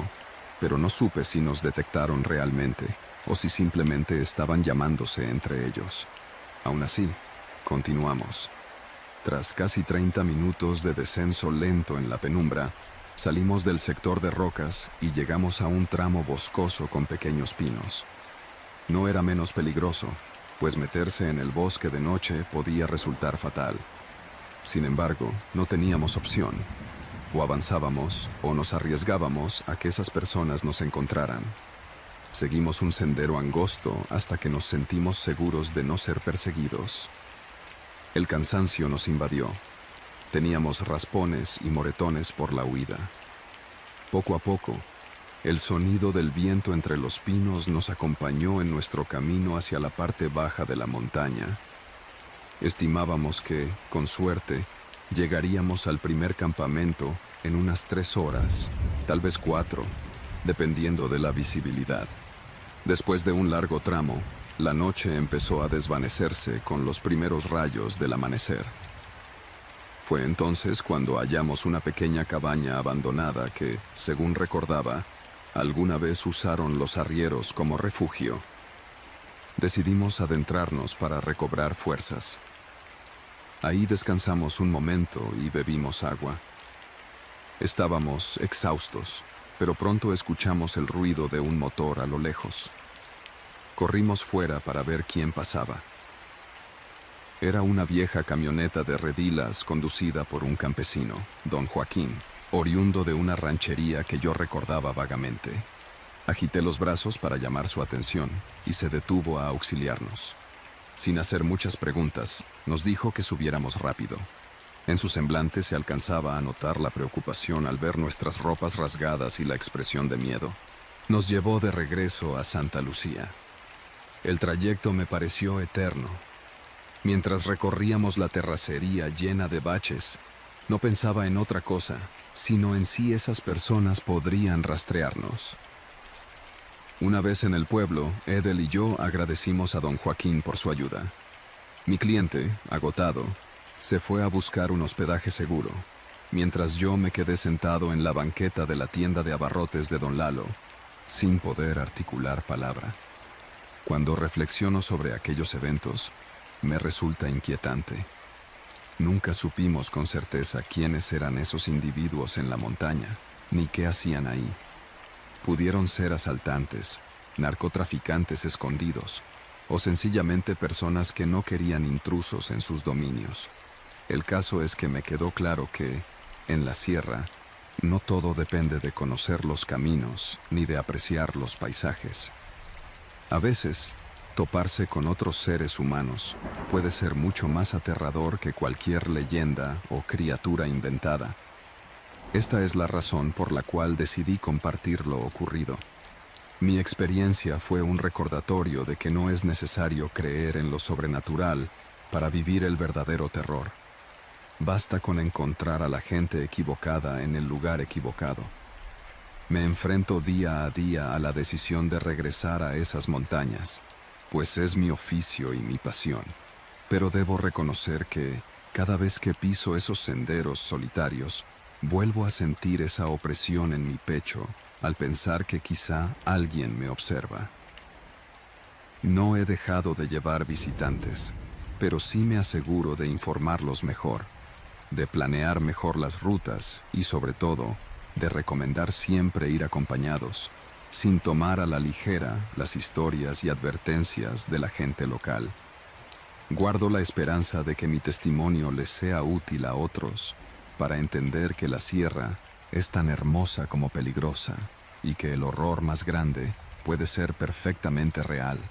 pero no supe si nos detectaron realmente o si simplemente estaban llamándose entre ellos. Aún así, continuamos. Tras casi 30 minutos de descenso lento en la penumbra, salimos del sector de rocas y llegamos a un tramo boscoso con pequeños pinos. No era menos peligroso, pues meterse en el bosque de noche podía resultar fatal. Sin embargo, no teníamos opción. O avanzábamos o nos arriesgábamos a que esas personas nos encontraran. Seguimos un sendero angosto hasta que nos sentimos seguros de no ser perseguidos. El cansancio nos invadió. Teníamos raspones y moretones por la huida. Poco a poco, el sonido del viento entre los pinos nos acompañó en nuestro camino hacia la parte baja de la montaña. Estimábamos que, con suerte, llegaríamos al primer campamento en unas 3 horas, tal vez 4, dependiendo de la visibilidad. Después de un largo tramo, la noche empezó a desvanecerse con los primeros rayos del amanecer. Fue entonces cuando hallamos una pequeña cabaña abandonada que, según recordaba, alguna vez usaron los arrieros como refugio. Decidimos adentrarnos para recobrar fuerzas. Ahí descansamos un momento y bebimos agua. Estábamos exhaustos, pero pronto escuchamos el ruido de un motor a lo lejos. Corrimos fuera para ver quién pasaba. Era una vieja camioneta de redilas conducida por un campesino, don Joaquín, oriundo de una ranchería que yo recordaba vagamente. Agité los brazos para llamar su atención y se detuvo a auxiliarnos. Sin hacer muchas preguntas, nos dijo que subiéramos rápido. En su semblante se alcanzaba a notar la preocupación al ver nuestras ropas rasgadas y la expresión de miedo. Nos llevó de regreso a Santa Lucía. El trayecto me pareció eterno. Mientras recorríamos la terracería llena de baches, no pensaba en otra cosa, sino en si esas personas podrían rastrearnos. Una vez en el pueblo, Edel y yo agradecimos a don Joaquín por su ayuda. Mi cliente, agotado, se fue a buscar un hospedaje seguro, mientras yo me quedé sentado en la banqueta de la tienda de abarrotes de don Lalo, sin poder articular palabra. Cuando reflexiono sobre aquellos eventos, me resulta inquietante. Nunca supimos con certeza quiénes eran esos individuos en la montaña, ni qué hacían ahí. Pudieron ser asaltantes, narcotraficantes escondidos, o sencillamente personas que no querían intrusos en sus dominios. El caso es que me quedó claro que, en la sierra, no todo depende de conocer los caminos ni de apreciar los paisajes. A veces, toparse con otros seres humanos puede ser mucho más aterrador que cualquier leyenda o criatura inventada. Esta es la razón por la cual decidí compartir lo ocurrido. Mi experiencia fue un recordatorio de que no es necesario creer en lo sobrenatural para vivir el verdadero terror. Basta con encontrar a la gente equivocada en el lugar equivocado. Me enfrento día a día a la decisión de regresar a esas montañas, pues es mi oficio y mi pasión. Pero debo reconocer que, cada vez que piso esos senderos solitarios, vuelvo a sentir esa opresión en mi pecho al pensar que quizá alguien me observa. No he dejado de llevar visitantes, pero sí me aseguro de informarlos mejor, de planear mejor las rutas y, sobre todo, de recomendar siempre ir acompañados, sin tomar a la ligera las historias y advertencias de la gente local. Guardo la esperanza de que mi testimonio les sea útil a otros para entender que la sierra es tan hermosa como peligrosa y que el horror más grande puede ser perfectamente real.